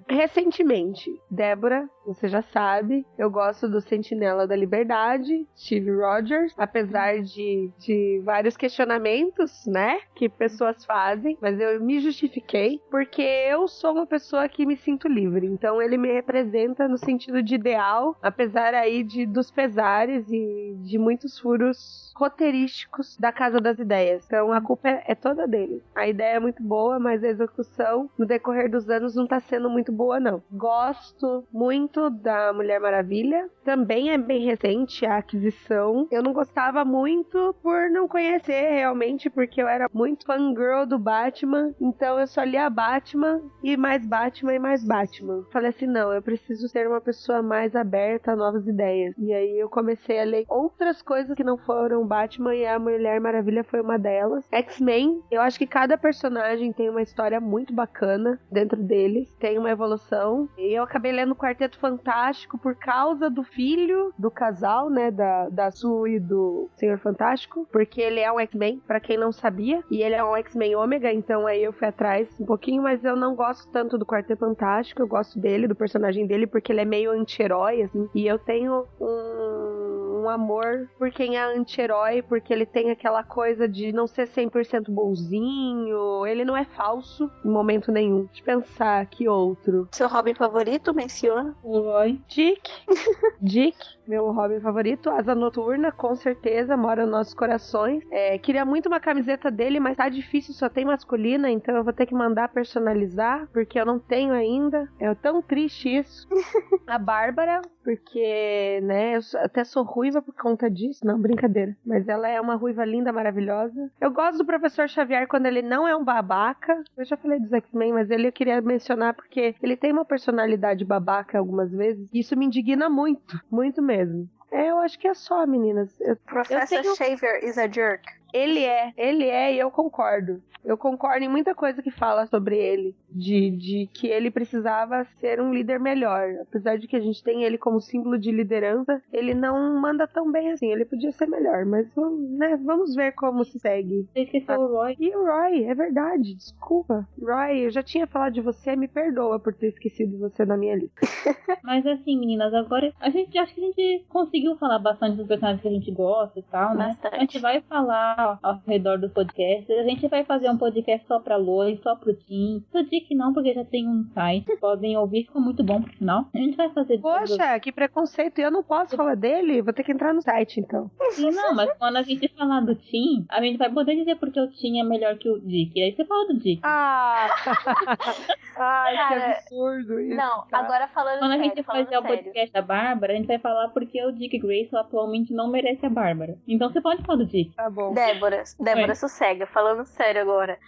Recentemente, Débora, você já sabe, eu gosto do Sentinela da Liberdade, Steve Rogers, apesar de vários questionamentos, né, que pessoas fazem, mas eu me justifiquei, porque eu sou uma pessoa que me sinto livre, então ele me representa no sentido de ideal, apesar aí dos pesares e de muitos furos roteirísticos da Casa das Ideias. Então a culpa é toda dele. A ideia é muito boa, mas a execução no decorrer dos anos não tá sendo muito boa, não. Gosto muito da Mulher Maravilha. Também é bem recente a aquisição. Eu não gostava muito por não conhecer realmente, porque eu era muito fangirl do Batman. Então eu só lia Batman e mais Batman e mais Batman. Falei assim, não, eu preciso ser uma pessoa mais aberta a novas ideias. E aí eu comecei a ler outras coisas que não foram Batman, e a Mulher Maravilha foi uma delas. X-Men, eu acho que cada personagem tem uma história muito bacana dentro deles, tem uma evolução, e eu acabei lendo o Quarteto Fantástico por causa do filho do casal, né, da Sue e do Senhor Fantástico, porque ele é um X-Men, pra quem não sabia, e ele é um X-Men Ômega, então aí eu fui atrás um pouquinho, mas eu não gosto tanto do Quarteto Fantástico, eu gosto dele, do personagem dele, porque ele é meio anti-herói, assim, e eu tenho um um amor por quem é anti-herói, porque ele tem aquela coisa de não ser 100% bonzinho, ele não é falso em momento nenhum. Deixa eu pensar, que outro? Seu Robin favorito, menciona? O Roy. Dick, meu Robin favorito. Asa Noturna, com certeza, mora nos nossos corações. Queria muito uma camiseta dele, mas tá difícil, só tem masculina, então eu vou ter que mandar personalizar, porque eu não tenho ainda. É tão triste isso. A Bárbara, porque, né, eu até sou ruiva por conta disso. Não, brincadeira. Mas ela é uma ruiva linda, maravilhosa. Eu gosto do Professor Xavier quando ele não é um babaca. Eu já falei dos X-Men, mas ele eu queria mencionar porque ele tem uma personalidade babaca algumas vezes. E isso me indigna muito, muito mesmo. Eu acho que é só, meninas. Professor Xavier is a jerk. Ele é, e eu concordo. Eu concordo em muita coisa que fala sobre ele. De que ele precisava ser um líder melhor. Apesar de que a gente tem ele como símbolo de liderança, ele não manda tão bem assim. Ele podia ser melhor, mas vamos ver como se segue. Você esqueceu o Roy. E o Roy, é verdade, desculpa. Roy, eu já tinha falado de você, me perdoa por ter esquecido você na minha lista. Mas assim, meninas, agora acho que a gente conseguiu falar bastante dos personagens que a gente gosta e tal, né? Bastante. A gente vai falar ao redor do podcast. A gente vai fazer um podcast só pra Lois, só pro Tim. Eu digo que não, porque já tem um site. Podem ouvir, ficou muito bom por sinal. A gente vai fazer... Poxa, que preconceito. Eu não posso falar dele? Vou ter que entrar no site, então. Sim, não, mas quando a gente falar do Tim, a gente vai poder dizer porque o Tim é melhor que o Dick. E aí você fala do Dick. Ai, Cara, que absurdo isso. Não, tá? agora falando Quando a sério, gente fazer o podcast da Bárbara, a gente vai falar porque o Dick Grayson atualmente não merece a Bárbara. Então você pode falar do Dick. Tá bom. Débora, sossega, falando sério agora.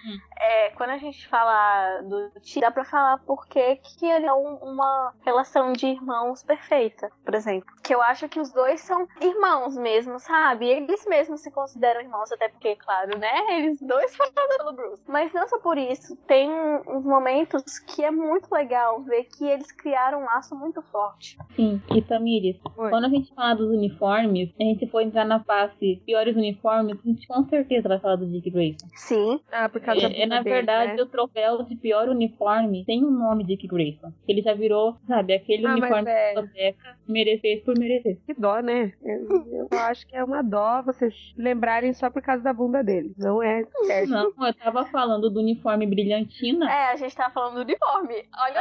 Quando a gente fala do Tim, dá pra falar porque que ele é uma relação de irmãos perfeita, por exemplo. Que eu acho que os dois são irmãos mesmo, sabe? Eles mesmos se consideram irmãos, até porque, claro, né? Eles dois foram pelo Bruce. Mas não só por isso. Tem uns momentos que é muito legal ver que eles criaram um laço muito forte. Sim, e Tamires, quando a gente falar dos uniformes, a gente for entrar na face piores uniformes, a gente com certeza vai falar do Dick Grayson. Sim. Por causa Na verdade, né? o troféu de pior uniforme tem o nome Dick Grayson. Ele já virou, sabe, aquele uniforme da biblioteca, merecer por merecer. Que dó, né? Eu acho que é uma dó vocês lembrarem só por causa da bunda dele. Não é certo. Não, eu tava falando do uniforme brilhantina. A gente tava falando do uniforme. Olha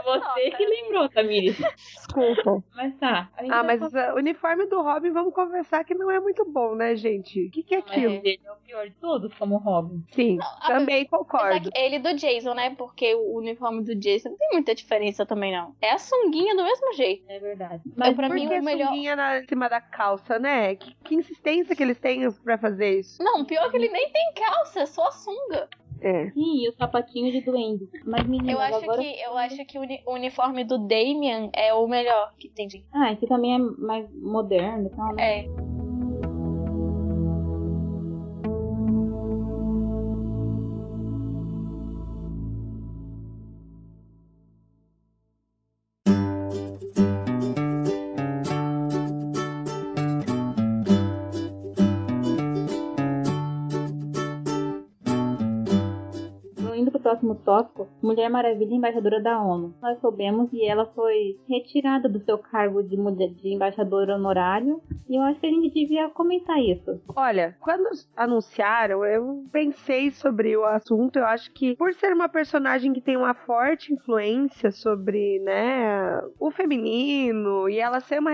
só. Você que lembrou, Tamires. Desculpa. Mas tá. Mas o uniforme do Robin, vamos conversar que não é muito bom, né, gente? O que é aquilo? Ele é o pior de todos como Robin. Sim, também concordo. Ele do Jason, né? Porque o uniforme do Jason não tem muita diferença também, não. É a sunguinha do mesmo jeito. É verdade. Mas pra por mim, que o melhor... sunguinha em cima da calça, né? Que insistência que eles têm pra fazer isso? Não, pior que ele nem tem calça, é só a sunga. Sim, e o sapatinho de duende. Mas menina, eu acho que o uniforme do Damian é o melhor que tem. Esse também é mais moderno, então, né? Próximo tópico, Mulher Maravilha, embaixadora da ONU. Nós soubemos e ela foi retirada do seu cargo de embaixadora honorário, e eu acho que a gente devia comentar isso. Olha, quando anunciaram, eu pensei sobre o assunto. Eu acho que por ser uma personagem que tem uma forte influência sobre, né, o feminino, e ela ser uma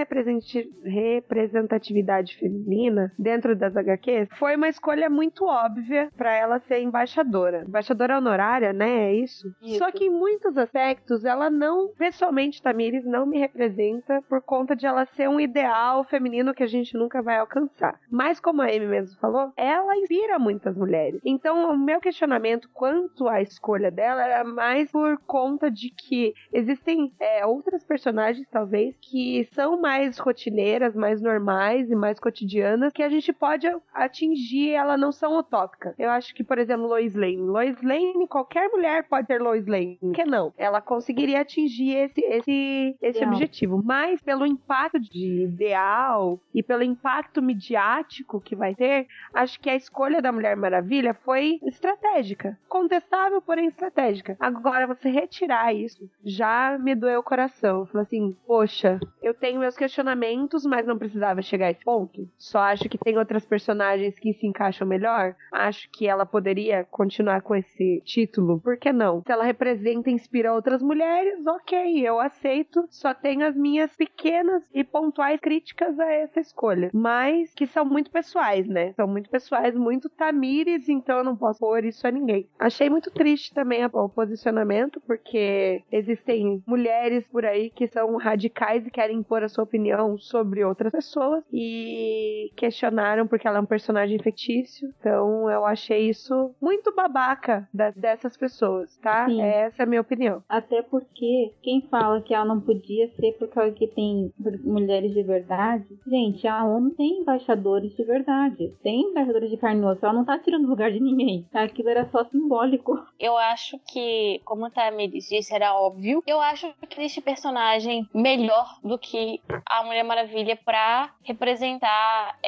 representatividade feminina dentro das HQs, foi uma escolha muito óbvia para ela ser embaixadora. Embaixadora honorária, né? É isso? Só que em muitos aspectos ela não, pessoalmente, Tamires, não me representa por conta de ela ser um ideal feminino que a gente nunca vai alcançar. Mas como a Amy mesmo falou, ela inspira muitas mulheres. Então o meu questionamento quanto à escolha dela era mais por conta de que existem outras personagens, talvez, que são mais rotineiras, mais normais e mais cotidianas, que a gente pode atingir, elas não são utópicas. Eu acho que, por exemplo, Lois Lane, qualquer qualquer mulher pode ser Lois Lane. Por que não? Ela conseguiria atingir esse objetivo. Mas pelo impacto de ideal e pelo impacto midiático que vai ter, acho que a escolha da Mulher Maravilha foi estratégica. Contestável, porém estratégica. Agora, você retirar isso já me doeu o coração. Eu falei assim, poxa, eu tenho meus questionamentos, mas não precisava chegar a esse ponto. Só acho que tem outras personagens que se encaixam melhor. Acho que ela poderia continuar com esse título. Por que não? Se ela representa e inspira outras mulheres, ok, eu aceito. Só tenho as minhas pequenas e pontuais críticas a essa escolha. Mas que são muito pessoais, né? São muito pessoais, muito Tamires, então eu não posso pôr isso a ninguém. Achei muito triste também o posicionamento, porque existem mulheres por aí que são radicais e querem impor a sua opinião sobre outras pessoas e questionaram porque ela é um personagem fictício. Então eu achei isso muito babaca dessas pessoas, tá? Sim. Essa é a minha opinião. Até porque quem fala que ela não podia ser por causa que tem mulheres de verdade, gente, a ONU tem embaixadores de verdade, tem embaixadores de carne e osso, ela não tá tirando o lugar de ninguém. Aquilo era só simbólico. Eu acho que, como a Tamires disse, era óbvio. Eu acho que existe personagem melhor do que a Mulher Maravilha pra representar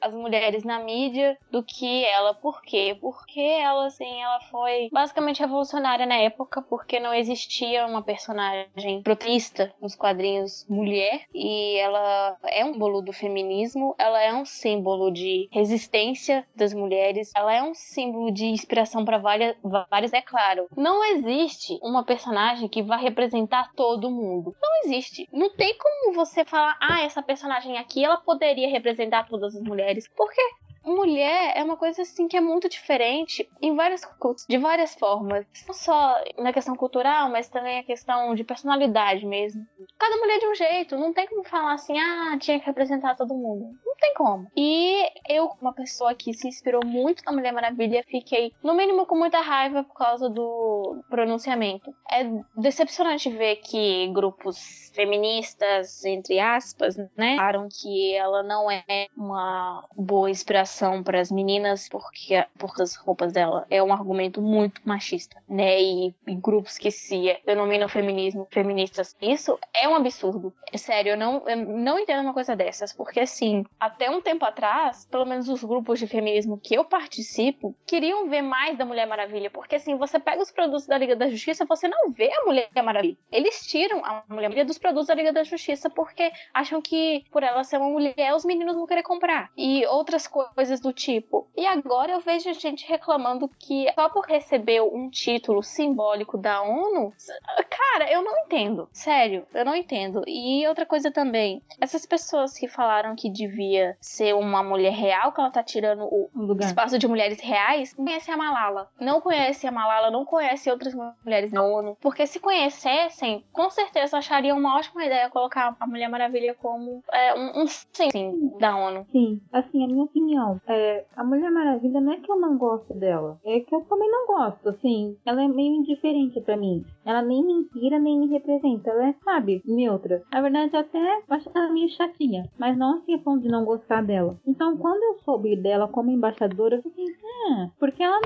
as mulheres na mídia do que ela. Por quê? Porque ela, assim, ela foi basicamente revolucionária na época, porque não existia uma personagem protagonista nos quadrinhos mulher, e ela é um símbolo do feminismo, ela é um símbolo de resistência das mulheres, ela é um símbolo de inspiração para várias, é claro. Não existe uma personagem que vai representar todo mundo. Não existe. Não tem como você falar, essa personagem aqui, ela poderia representar todas as mulheres. Porque mulher é uma coisa assim que é muito diferente de várias formas. Não só na questão cultural, mas também a questão de personalidade mesmo. Cada mulher de um jeito. Não tem como falar assim, tinha que representar todo mundo. Não tem como. E eu, uma pessoa que se inspirou muito na Mulher Maravilha, fiquei, no mínimo, com muita raiva por causa do pronunciamento. É decepcionante ver que grupos feministas, entre aspas, né, falaram que ela não é uma boa inspiração para as meninas porque as roupas dela. É um argumento muito machista, né? E grupos que se denominam feministas. Isso é um absurdo. É sério, eu não entendo uma coisa dessas, porque assim, até um tempo atrás, pelo menos os grupos de feminismo que eu participo, queriam ver mais da Mulher Maravilha, porque assim, você pega os produtos da Liga da Justiça, você não vê a Mulher Maravilha. Eles tiram a Mulher Maravilha dos produtos da Liga da Justiça porque acham que por ela ser uma mulher, os meninos vão querer comprar. E outras coisas do tipo. E agora eu vejo gente reclamando que só por receber um título simbólico da ONU, cara, eu não entendo. Sério, eu não entendo. E outra coisa também, essas pessoas que falaram que devia ser uma mulher real, que ela tá tirando o espaço de mulheres reais, não conhece a Malala. Não conhece a Malala, não conhece outras mulheres da ONU. Porque se conhecessem, com certeza achariam uma ótima ideia colocar a Mulher Maravilha como um sim da ONU. Sim, assim, a minha opinião, a Mulher Maravilha não é que eu não gosto dela, é que eu também não gosto, assim, ela é meio indiferente pra mim. Ela nem me inspira, nem me representa, ela é, sabe, neutra. Na verdade, até acho ela meio chatinha, mas não assim a ponto de não gostar dela. Então, quando eu soube dela como embaixadora, eu fiquei, porque ela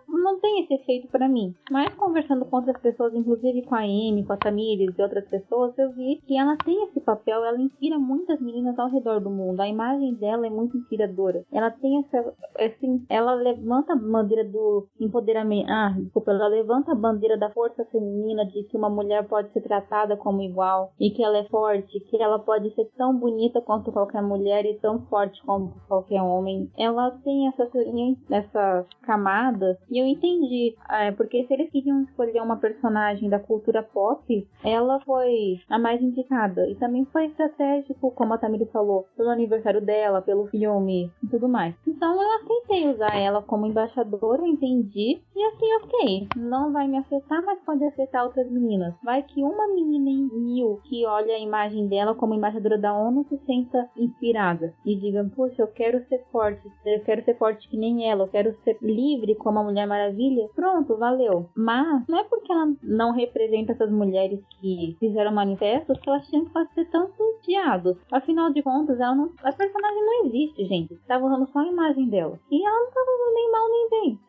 não tem esse efeito pra mim. Mas conversando com outras pessoas, inclusive com a Amy, com a Tamires e outras pessoas, eu vi que ela tem esse papel, ela inspira muitas meninas ao redor do mundo. A imagem dela é muito inspiradora. Ela tem ela levanta a bandeira do empoderamento. Ela levanta a bandeira da força feminina, de que uma mulher pode ser tratada como igual, e que ela é forte, que ela pode ser tão bonita quanto qualquer mulher e tão forte como qualquer homem. Ela tem essas camadas, e eu entendi, porque se eles queriam escolher uma personagem da cultura pop, ela foi a mais indicada, e também foi estratégico, como a Tamires falou, pelo aniversário dela, pelo filme e tudo mais. Então eu aceitei usar ela como embaixadora, eu entendi, e assim, ok, não vai me afetar, mas pode afetar outras meninas. Vai que uma menina em 1000 que olha a imagem dela como embaixadora da ONU se senta inspirada e diga, poxa, eu quero ser forte que nem ela, eu quero ser livre como a Mulher Maravilha. Maravilha, pronto, valeu. Mas não é porque ela não representa essas mulheres que fizeram manifestos que elas tinham que fazer tantos diados. Afinal de contas, a personagem não existe, gente. Tava usando só a imagem dela. E ela não tava usando nem mal nem bem.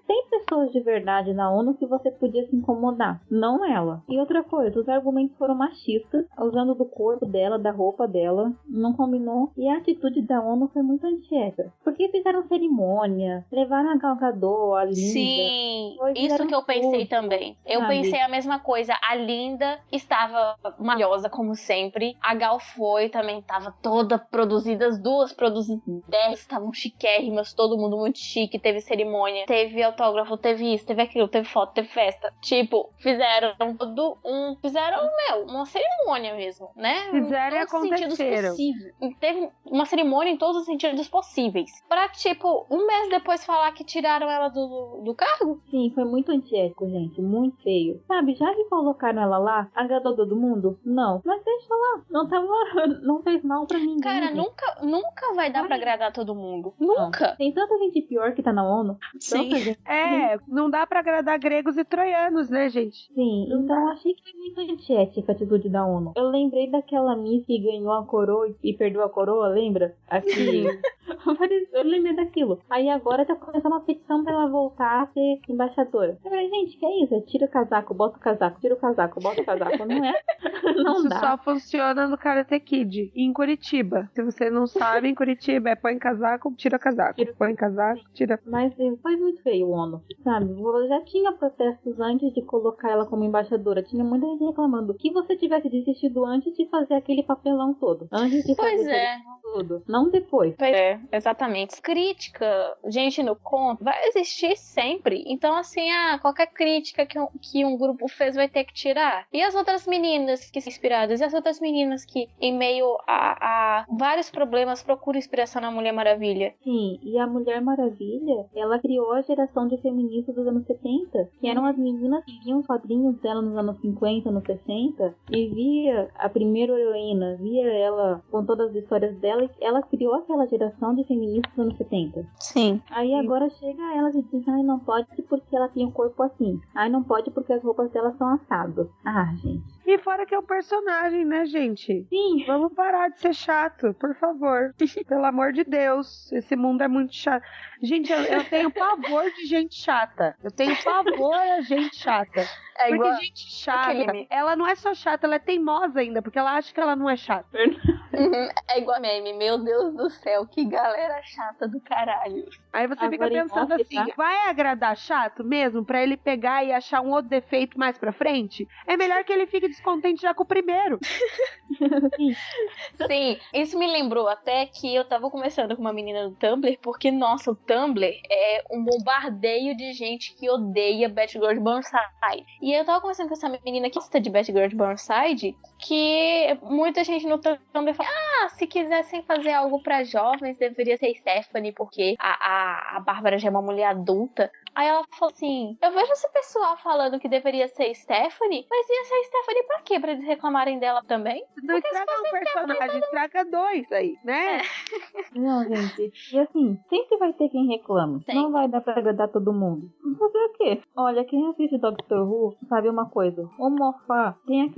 Tem pessoas de verdade na ONU que você podia se incomodar, não ela. E outra coisa, os argumentos foram machistas, usando do corpo dela, da roupa dela, não combinou. E a atitude da ONU foi muito antiética. Porque fizeram cerimônia, levaram a Gal Gadot, a Linda. Sim, isso que eu pensei também. Eu pensei a mesma coisa. A Linda estava maravilhosa, como sempre. A Gal foi, também estava toda produzida. As duas produzidas estavam chiquérrimas, todo mundo muito chique. Teve cerimônia, teve autógrafo, teve isso, teve aquilo, teve foto, teve festa. Tipo, fizeram uma cerimônia mesmo, né? Fizeram e em todos os sentidos aconteceram. possíveis. Teve uma cerimônia em todos os sentidos possíveis. Pra, tipo, um mês depois falar que tiraram ela do cargo? Sim, foi muito antiético, gente. Muito feio. Sabe, já que colocaram ela lá, agradou todo mundo? Não. Mas deixa lá. Não fez mal pra ninguém. Cara, gente. nunca vai dar pra agradar todo mundo. Nunca. Não. Tem tanta gente pior que tá na ONU. Sim. Não dá pra agradar gregos e troianos, né, gente? Sim, então eu achei que foi muito antiética a atitude da ONU. Eu lembrei daquela Miss que ganhou a coroa e perdeu a coroa, lembra? Aqui. Eu lembrei daquilo. Aí agora tá começando uma petição pra ela voltar a ser embaixadora. Eu falei, gente, que é isso? Tira o casaco, bota o casaco, tira o casaco, bota o casaco. Não é? Não Isso dá. só funciona no Karate Kid e em Curitiba. Se você não sabe, em Curitiba é põe casaco, tira casaco. Põe casaco, tira... Mas foi muito feio o ONU, sabe? Já tinha protestos antes de colocar ela como embaixadora. Tinha muita gente reclamando que você tivesse desistido antes de fazer aquele papelão todo. Antes de fazer tudo. Não depois. Pois é, exatamente. Crítica, gente no conto, vai existir sempre. Então, assim, qualquer crítica que um grupo fez vai ter que tirar. E as outras meninas que são inspiradas? E as outras meninas que, em meio a vários problemas, procuram inspiração na Mulher Maravilha? Sim, e a Mulher Maravilha, ela criou a geração de feministas dos anos 70, que eram as meninas que liam os quadrinhos dela nos anos 50, nos 60, e via a primeira heroína, via ela com todas as histórias dela, e ela criou aquela geração de feministas dos anos 70. Sim. Aí agora chega elas e diz, ai, não pode porque ela tem um corpo assim. Ai, não pode porque as roupas dela são assadas. Ah, gente. E fora que é o personagem, né, gente? Sim. Vamos parar de ser chato, por favor. Pelo amor de Deus. Esse mundo é muito chato. Gente, eu tenho pavor de gente chata. Eu tenho pavor a gente chata. Porque gente chata, ela não é só chata, ela é teimosa ainda, porque ela acha que ela não é chata. É igual meme, meu Deus do céu, que galera chata do caralho. Aí você fica pensando assim, vai agradar chato mesmo pra ele pegar e achar um outro defeito mais pra frente? É melhor que ele fique descontente já com o primeiro. Sim, isso me lembrou até que eu tava conversando com uma menina no Tumblr, porque, nossa, o Tumblr é um bombardeio de gente que odeia Batgirl de Burnside. E eu tava conversando com essa menina que gosta de Batgirl de Burnside, que muita gente no Tumblr fala, se quisessem fazer algo pra jovens, deveria ser Stephanie, porque a Bárbara já é uma mulher adulta. Aí ela falou assim, eu vejo esse pessoal falando que deveria ser Stephanie, mas ia ser Stephanie pra quê? Pra eles reclamarem dela também? Não estraga um personagem, estraga dois aí, né? Não, gente. E assim, sempre vai ter quem reclama. Sim. Não vai dar pra agradar todo mundo. Fazer o quê? Olha, quem assiste Doctor Who sabe uma coisa. O Moffat tem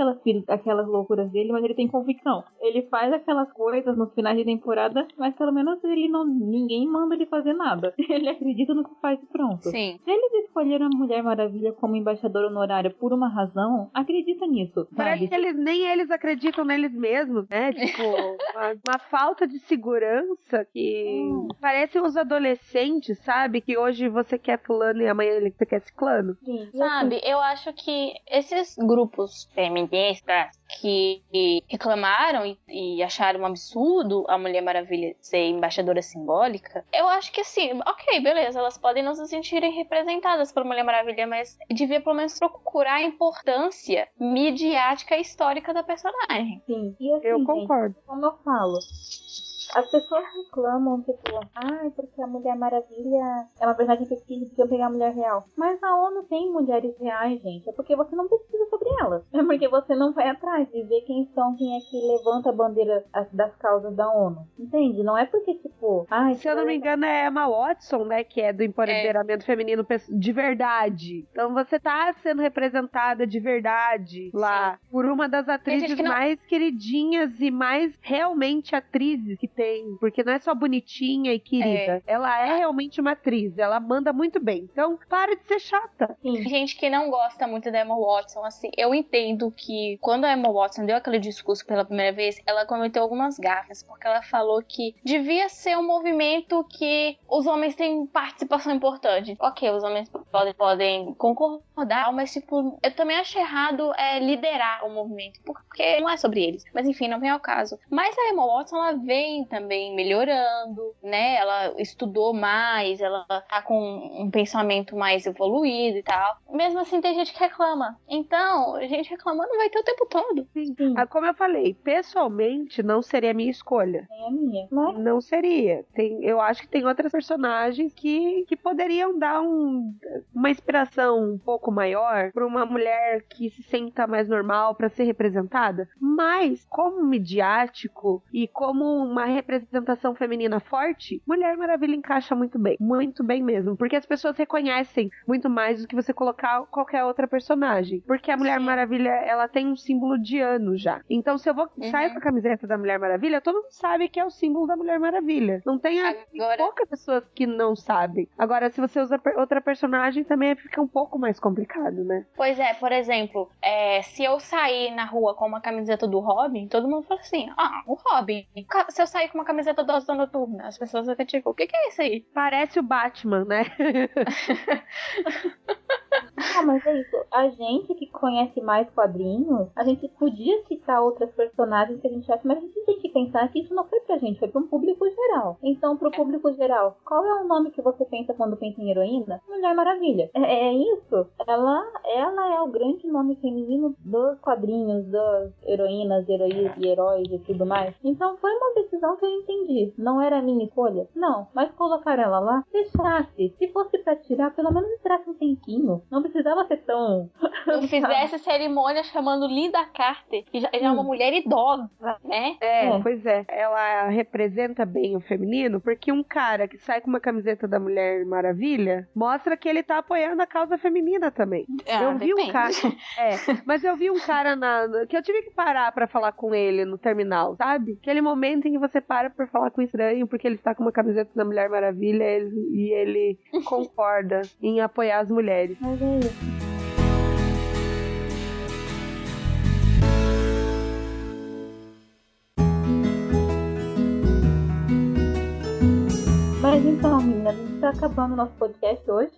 aquelas loucuras dele, mas ele tem convicção. Ele faz aquelas coisas nos finais de temporada, mas pelo menos ninguém manda ele fazer nada. Ele acredita no que faz e pronto. Sim. Se eles escolheram a Mulher Maravilha como embaixadora honorária por uma razão, acredita nisso, Parece sabe? que nem eles acreditam neles mesmos, né? Tipo, uma falta de segurança que parece os adolescentes, sabe? Que hoje você quer fulano e amanhã você quer ciclano. Sim. Sabe, eu acho que esses grupos feministas que reclamaram e acharam um absurdo a Mulher Maravilha ser embaixadora simbólica, eu acho que assim, ok, beleza, elas podem não se sentirem representadas por Mulher Maravilha, mas devia pelo menos procurar a importância midiática e histórica da personagem. Sim. E assim, Eu gente, concordo. como eu falo, As pessoas reclamam, tipo, porque a Mulher Maravilha é uma personagem fictícia, precisa pegar a mulher real. Mas a ONU tem mulheres reais, gente. É porque você não pesquisa sobre elas. É porque você não vai atrás de ver quem é que levanta a bandeira das causas da ONU. Entende? Não é porque, tipo... se eu não me engano, é Emma Watson, né? Que é do empoderamento feminino de verdade. Então você tá sendo representada de verdade lá por uma das atrizes mais queridinhas e mais realmente atrizes que tem. Porque não é só bonitinha e querida. Ela é realmente uma atriz. Ela manda muito bem. Então, para de ser chata. Sim. Gente que não gosta muito da Emma Watson, assim, eu entendo que quando a Emma Watson deu aquele discurso pela primeira vez, ela cometeu algumas gafas, porque ela falou que devia ser um movimento que os homens têm participação importante. Ok, os homens podem concordar, mas tipo, eu também acho errado liderar o movimento, porque não é sobre eles. Mas enfim, não vem ao caso. Mas a Emma Watson, ela vem também melhorando, né? Ela estudou mais, ela tá com um pensamento mais evoluído e tal. Mesmo assim, tem gente que reclama. Então, a gente reclamando vai ter o tempo todo. Sim. Como eu falei, pessoalmente, não seria a minha escolha. Nem a minha. Mas... Não seria. Eu acho que tem outras personagens que poderiam dar uma inspiração um pouco maior para uma mulher que se senta mais normal para ser representada. Mas, como midiático e como uma representação feminina forte, Mulher Maravilha encaixa muito bem. Muito bem mesmo. Porque as pessoas reconhecem muito mais do que você colocar qualquer outra personagem. Porque a Mulher Maravilha, ela tem um símbolo de anos já. Então, se eu sair com a camiseta da Mulher Maravilha, todo mundo sabe que é o símbolo da Mulher Maravilha. Não tem poucas pessoas que não sabem. Agora, se você usa outra personagem, também fica um pouco mais complicado, né? Pois é, por exemplo, se eu sair na rua com uma camiseta do Robin, todo mundo fala assim, o Robin. Se eu sair com uma camiseta do Asa Noturna, as pessoas ficam tipo, o que é isso aí? Parece o Batman, né? Mas é isso. A gente que conhece mais quadrinhos, a gente podia citar outras personagens que a gente acha, mas a gente tem que pensar que isso não foi pra gente, foi pra um público geral. Então, pro público geral, qual é o nome que você pensa quando pensa em heroína? Mulher Maravilha. É isso. Ela é o grande nome feminino dos quadrinhos, das heroínas, e heróis e tudo mais. Então, foi uma decisão que eu entendi. Não era a minha escolha? Não. Mas colocar ela lá, deixasse. Se fosse pra tirar, pelo menos esperasse um tempinho. Não precisava ser tão... Não fizesse cerimônia chamando Linda Carter, que já é uma mulher idosa, né? Pois é. Ela representa bem o feminino, porque um cara que sai com uma camiseta da Mulher Maravilha mostra que ele tá apoiando a causa feminina também. Eu vi um cara... mas eu vi um cara que eu tive que parar pra falar com ele no terminal, sabe? Aquele momento em que você para pra falar com o estranho porque ele está com uma camiseta da Mulher Maravilha e ele concorda em apoiar as mulheres. Mas é isso. Mas então, meninas, a gente tá acabando o nosso podcast hoje.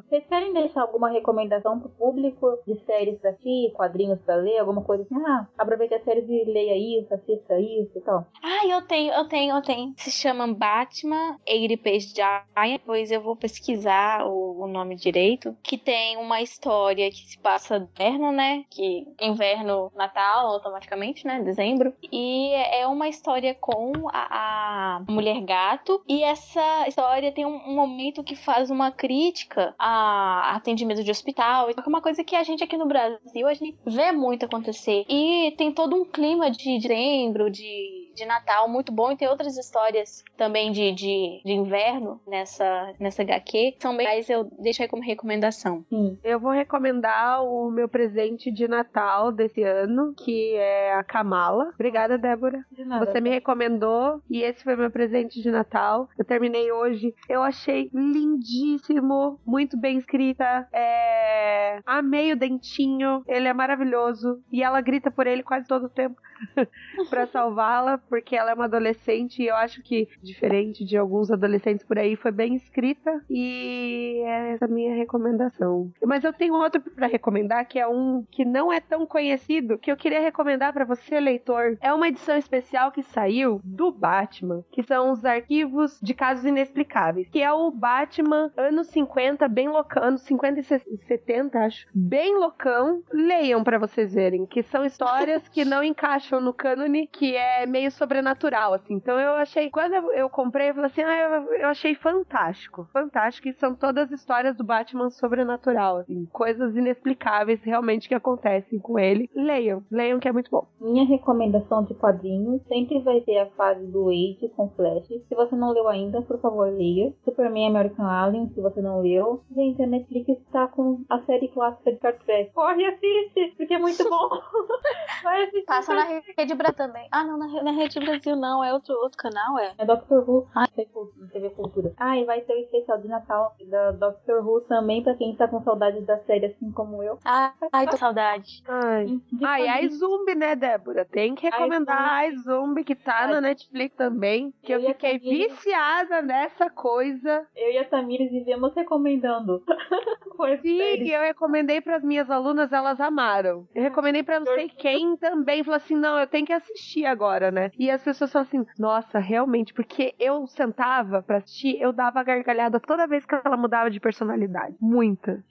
Vocês querem deixar alguma recomendação pro público de séries pra ti, quadrinhos pra ler, alguma coisa assim? Aproveita as séries e leia isso, assista isso e tal. Eu tenho. Se chama Batman 80 Page Giant, depois eu vou pesquisar o nome direito, que tem uma história que se passa no inverno, né? Que inverno, Natal, automaticamente, né? Dezembro. E é uma história com a Mulher Gato, e essa história tem um momento que faz uma crítica a atendimento de hospital, é uma coisa que a gente aqui no Brasil, a gente vê muito acontecer, e tem todo um clima de dezembro, de Natal muito bom, e tem outras histórias também de inverno nessa HQ, são bem, mas eu deixo aí como recomendação. Eu vou recomendar o meu presente de Natal desse ano, que é a Kamala. Obrigada, Débora. De nada. Você me recomendou, e esse foi meu presente de Natal. Eu terminei hoje. Eu achei lindíssimo, muito bem escrita. Amei o dentinho, ele é maravilhoso. E ela grita por ele quase todo o tempo pra salvá-la, porque ela é uma adolescente, e eu acho que, diferente de alguns adolescentes por aí, foi bem escrita, e essa é a minha recomendação. Mas eu tenho outro pra recomendar, que é um que não é tão conhecido, que eu queria recomendar pra você, leitor. É uma edição especial que saiu do Batman, que são os arquivos de casos inexplicáveis, que é o Batman anos 50, bem loucão, anos 50 e 70, acho, bem loucão. Leiam pra vocês verem, que são histórias que não encaixam no cânone, que é meio sobrenatural, assim. Então eu achei, quando eu comprei, eu falei assim, eu achei fantástico. Fantástico, e são todas histórias do Batman sobrenatural, assim. Coisas inexplicáveis realmente que acontecem com ele. Leiam que é muito bom. Minha recomendação de quadrinhos sempre vai ser a fase do Wade com Flash. Se você não leu ainda, por favor, leia. Superman American Alien, se você não leu. Gente, a Netflix está com a série clássica de Star Trek. Corre e assiste, porque é muito bom. Vai assistir. Passa na Rede Brasil também. Ah, não, na Rede Brasil não, é outro canal, é? É Doctor Who. TV Cultura. E vai ter o especial de Natal da Doctor Who também, pra quem tá com saudade da série, assim como eu. Ai, tô saudade. E a iZumbi, né, Débora? Tem que recomendar a iZumbi, que tá na Netflix também, que eu fiquei viciada nessa coisa. Eu e a Tamires vivemos recomendando. Sim, eu recomendei pras minhas alunas, elas amaram. Eu recomendei pra não sei quem também, falou assim, não, eu tenho que assistir agora, né? E as pessoas falam assim, nossa, realmente, porque eu sentava pra assistir, eu dava gargalhada toda vez que ela mudava de personalidade. Muita.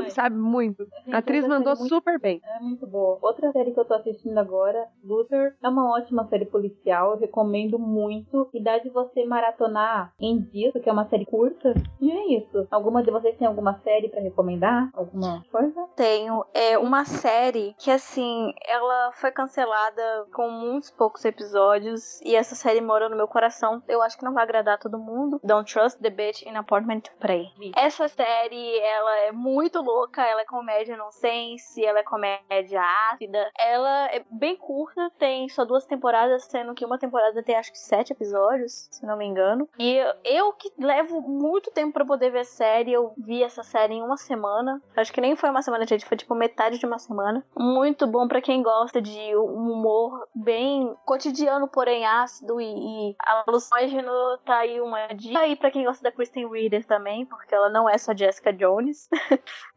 Sabe, muito. Gente, a atriz mandou super bem. É muito boa. Outra série que eu tô assistindo agora, Luther, é uma ótima série policial, eu recomendo muito. E dá de você maratonar em dias, porque é uma série curta. E é isso. Alguma de vocês tem alguma série pra recomendar? Alguma coisa? Tenho. É uma série que, assim, ela foi cancelada com muitos poucos episódios. E essa série mora no meu coração. Eu acho que não vai agradar a todo mundo. Don't Trust the Bitch in Apartment to Pray. Essa série, ela é muito louca. Ela é comédia nonsense. Ela é comédia ácida. Ela é bem curta. Tem só 2 temporadas, sendo que uma temporada tem acho que 7 episódios, se não me engano. E eu que levo muito tempo pra poder ver série, eu vi essa série em uma semana. Acho que nem foi uma semana, gente. Foi tipo metade de uma semana. Muito bom pra quem gosta de um humor bem cotidiano, porém ácido. E a Lucógeno tá aí uma dica. E pra quem gosta da Kristen Ritter também, porque ela não é só Jessica Jones.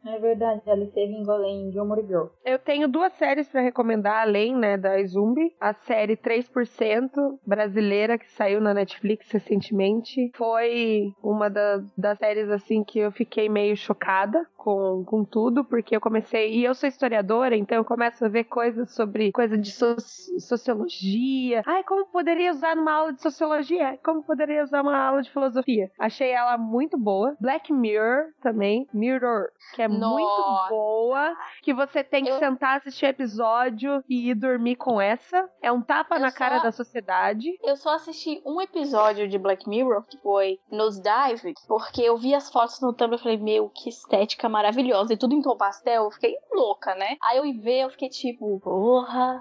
É verdade, ela esteve em Gilmore Girl. Eu tenho 2 séries pra recomendar, além, né, da iZumbi. A série 3% brasileira, que saiu na Netflix recentemente. Foi uma das séries, assim, que eu fiquei meio chocada com tudo, porque eu comecei... E eu sou historiadora, então eu começo a ver coisas sobre coisa de sociologia. Ai, como poderia usar numa aula de sociologia? Como poderia usar uma aula de filosofia? Achei ela muito boa. Black Mirror também. Mirror, que é muito boa, que você tem que sentar, assistir episódio e ir dormir com essa. É um tapa na cara da sociedade. Eu só assisti um episódio de Black Mirror, que foi Nosedive, porque eu vi as fotos no Tumblr e falei, meu, que estética maravilhosa, e tudo em tom pastel, eu fiquei louca, né? Aí eu fiquei tipo, porra.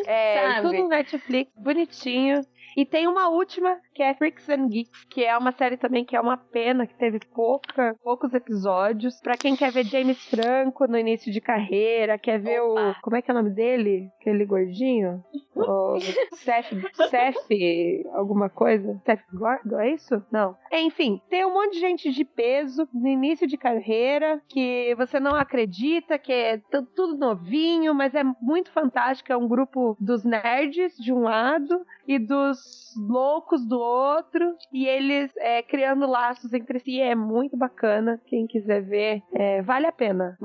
É, tudo no Netflix, bonitinho. E tem uma última, que é Freaks and Geeks, que é uma série também que é uma pena, que teve poucos episódios. Pra quem quer ver James Franco no início de carreira, quer ver o... Como é que é o nome dele? Aquele gordinho? O Seth alguma coisa? Seth Gordon, é isso? Não. Enfim, tem um monte de gente de peso no início de carreira, que você não acredita, que é tudo novinho, mas é muito fantástico. É um grupo dos nerds, de um lado, e dos loucos do outro, e eles criando laços entre si. É muito bacana. Quem quiser ver, vale a pena.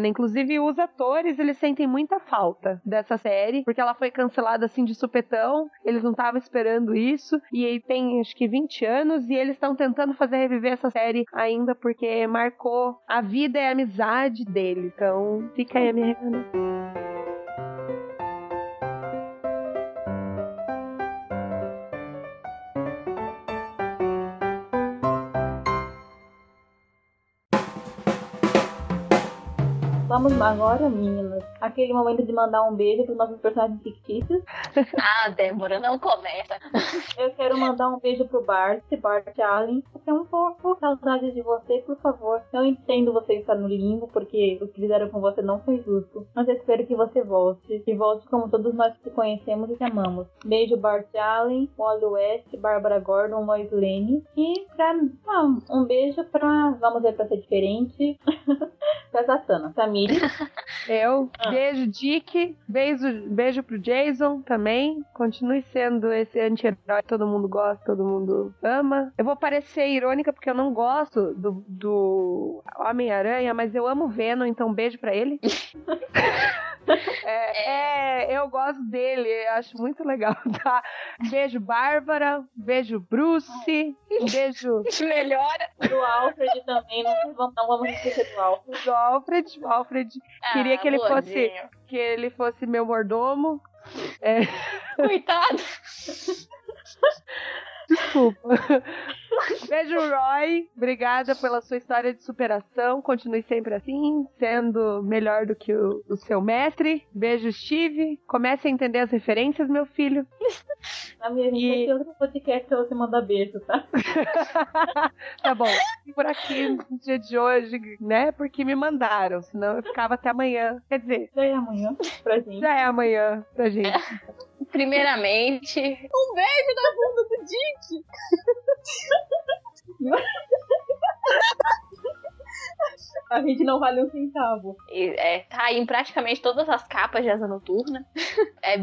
Inclusive, os atores, eles sentem muita falta dessa série, porque ela foi cancelada assim de supetão, eles não estavam esperando isso, e aí tem acho que 20 anos, e eles estão tentando fazer reviver essa série ainda, porque marcou a vida e a amizade dele. Então, fica aí a minha recomendação. Vamos agora, meninas, aquele momento de mandar um beijo para os nossos personagens fictícios. Ah, Débora, não começa. Eu quero mandar um beijo pro Bart Allen. Você é um pouco saudade de você, por favor. Eu entendo você estar no limbo, porque o que fizeram com você não foi justo. Mas eu espero que você volte. Que volte como todos nós que te conhecemos e te amamos. Beijo, Bart Allen, Wally West, Bárbara Gordon, Lois Lane. E um beijo pra... Vamos ver pra ser diferente. Pra Zatanna. Tamires. Beijo, Dick. Beijo pro Jason também. Continue sendo esse anti-herói que todo mundo gosta, todo mundo ama. Eu vou parecer irônica porque eu não gosto do Homem-Aranha, mas eu amo Venom, então beijo pra ele. Eu gosto dele, eu acho muito legal, tá? Beijo, Bárbara. Beijo, Bruce. Beijo. Melhora. Do Alfred também, não vamos esquecer do Alfred. O Alfred. Queria que ele fosse meu mordomo. Coitado. Desculpa. Beijo, Roy. Obrigada pela sua história de superação. Continue sempre assim, sendo melhor do que o seu mestre. Beijo, Steve. Comece a entender as referências, meu filho. A minha gente tem outro podcast pra você mandar beijo, tá? Tá bom. Por aqui no dia de hoje, né? Porque me mandaram, senão eu ficava até amanhã. Quer dizer, Já é amanhã pra gente. já é amanhã pra gente. Primeiramente, um beijo na bunda do Dick. A gente não vale um centavo. Tá aí em praticamente todas as capas de Asa Noturna.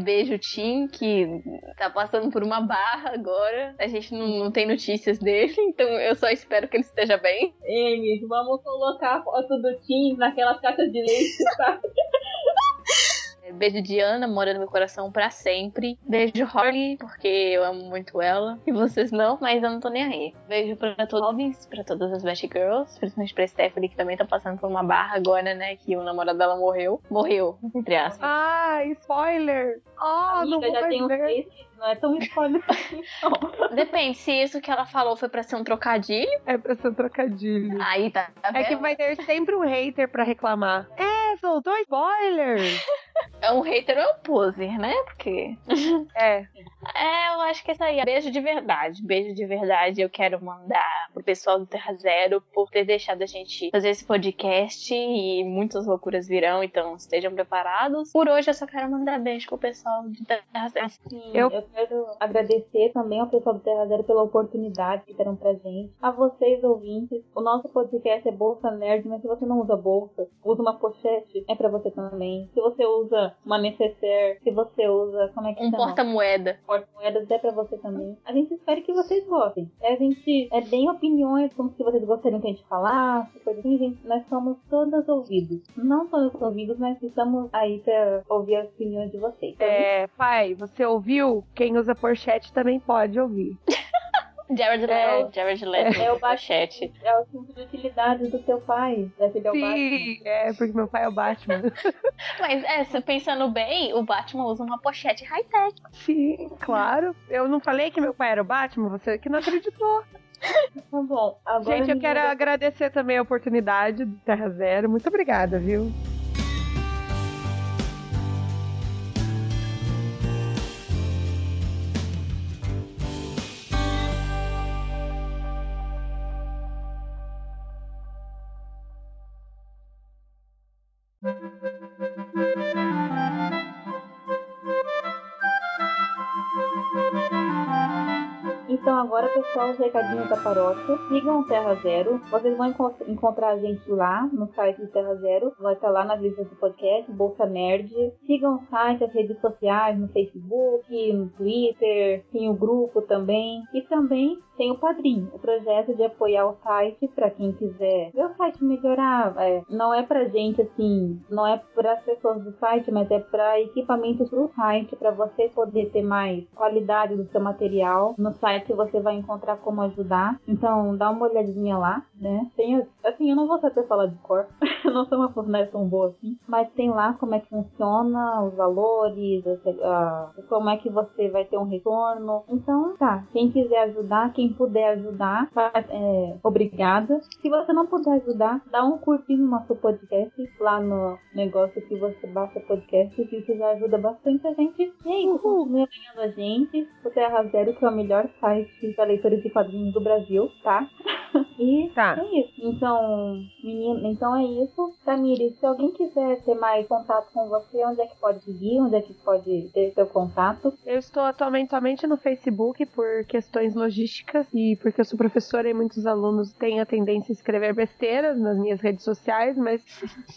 Beijo Tim, que tá passando por uma barra agora. A gente não tem notícias dele, então eu só espero que ele esteja bem. Amy, vamos colocar a foto do Tim naquelas caixas de leite, tá? Beijo Diana, mora no meu coração pra sempre. Beijo Holly, porque eu amo muito ela. E vocês não, mas eu não tô nem aí. Beijo pra todos, pra todas as Best Girls, principalmente pra Stephanie, que também tá passando por uma barra agora, né? Que o namorado dela morreu. Morreu, entre aspas. Ah, spoiler! Não vou já mais tem ver. não é tão spoiler assim, não. Depende, se isso que ela falou foi pra ser um trocadilho. É pra ser um trocadilho. Aí tá. É que vai ter sempre um hater pra reclamar. Soltou spoiler! É um hater ou é um poser, né? Porque. Eu acho que é isso aí. Beijo de verdade. Beijo de verdade. Eu quero mandar pro pessoal do Terra Zero por ter deixado a gente fazer esse podcast e muitas loucuras virão, então estejam preparados. Por hoje eu só quero mandar beijo pro pessoal do Terra Zero. Sim, eu quero agradecer também ao pessoal do Terra Zero pela oportunidade que deram pra gente. A vocês, ouvintes. O nosso podcast é Bolsa Nerd, mas se você não usa bolsa, usa uma pochete, é pra você também. Se você usa uma necessaire, se você usa, como é que chama? Porta-moeda. Porta-moedas é pra você também. A gente espera que vocês gostem. A gente bem opiniões, como se vocês gostariam que a gente falasse, coisa assim, gente. Nós somos todas ouvidos. Não todos ouvidos, mas estamos aí pra ouvir as opiniões de vocês. Pai, você ouviu? Quem usa pochete também pode ouvir. Jared Leto. É o pochete. É o cinto de utilidade do seu pai. Sim, porque meu pai é o Batman. Mas, você pensando bem, o Batman usa uma pochete high-tech. Sim, claro. Eu não falei que meu pai era o Batman, você que não acreditou. Tá bom. Agora gente, eu quero agradecer também a oportunidade do Terra Zero. Muito obrigada, viu? Então agora, pessoal, os recadinhos da paróquia. Sigam o Terra Zero. Vocês vão encontrar a gente lá no site do Terra Zero. Vai estar lá nas listas do podcast, Bolsa Nerd. Sigam o site, as redes sociais, no Facebook, no Twitter. Tem o grupo também. E também tem o Padrim, o projeto de apoiar o site para quem quiser ver o site melhorar. Não é pra gente, assim, não é para as pessoas do site, mas é para equipamentos pro site, para você poder ter mais qualidade do seu material. No site você vai encontrar como ajudar. Então, dá uma olhadinha lá, né? Tem, assim, eu não vou saber falar de cor, eu não sou uma funcionária tão boa assim, mas tem lá como é que funciona, os valores, como é que você vai ter um retorno. Então, tá, quem quiser ajudar, quem puder ajudar, obrigada. Se você não puder ajudar, dá um curtinho no nosso podcast, lá no negócio que você baixa podcast, que isso já ajuda bastante a gente. E aí, continue apoiando a gente, o Terra Zero, que é o melhor site para leitores de quadrinhos do Brasil, tá? E é isso. Então, menina, então é isso. Tamiri, se alguém quiser ter mais contato com você, onde é que pode seguir? Onde é que pode ter seu contato? Eu estou atualmente somente no Facebook por questões logísticas e porque eu sou professora e muitos alunos têm a tendência a escrever besteiras nas minhas redes sociais, mas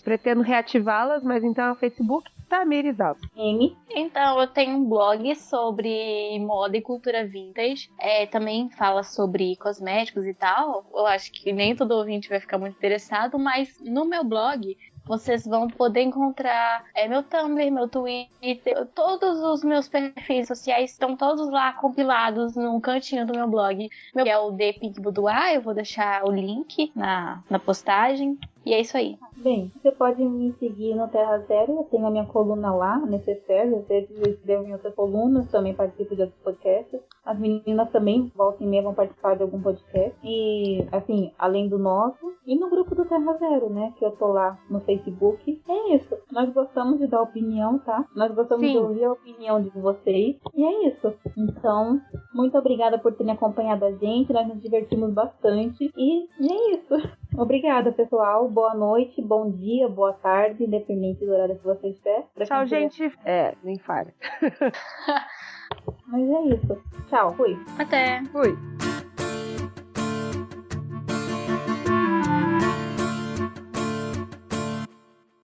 pretendo reativá-las, mas então é o Facebook Tamiri Zalp. Amy? Então, eu tenho um blog sobre moda e cultura vintage. Também fala sobre cosméticos e tal. Eu acho que nem todo ouvinte vai ficar muito interessado, mas no meu blog vocês vão poder encontrar meu Tumblr, meu Twitter, todos os meus perfis sociais estão todos lá compilados num cantinho do meu blog, que é o The Pink Boudoir. Eu vou deixar o link na postagem. E é isso aí. Bem, você pode me seguir no Terra Zero, eu tenho a minha coluna lá, Necessário, às vezes eu escrevo em outras colunas, também participo de outros podcasts. As meninas também, volta e meia, vão participar de algum podcast. E, assim, além do nosso, e no grupo do Terra Zero, né, que eu tô lá no Facebook. É isso, nós gostamos de dar opinião, tá? Nós gostamos de ouvir a opinião de vocês. E é isso. Então, muito obrigada por terem acompanhado a gente, nós nos divertimos bastante. E é isso. Obrigada, pessoal. Boa noite, bom dia, boa tarde, independente do horário que você estiver. Tchau, gente. Nem fala. Mas é isso. Tchau, fui. Até. Fui.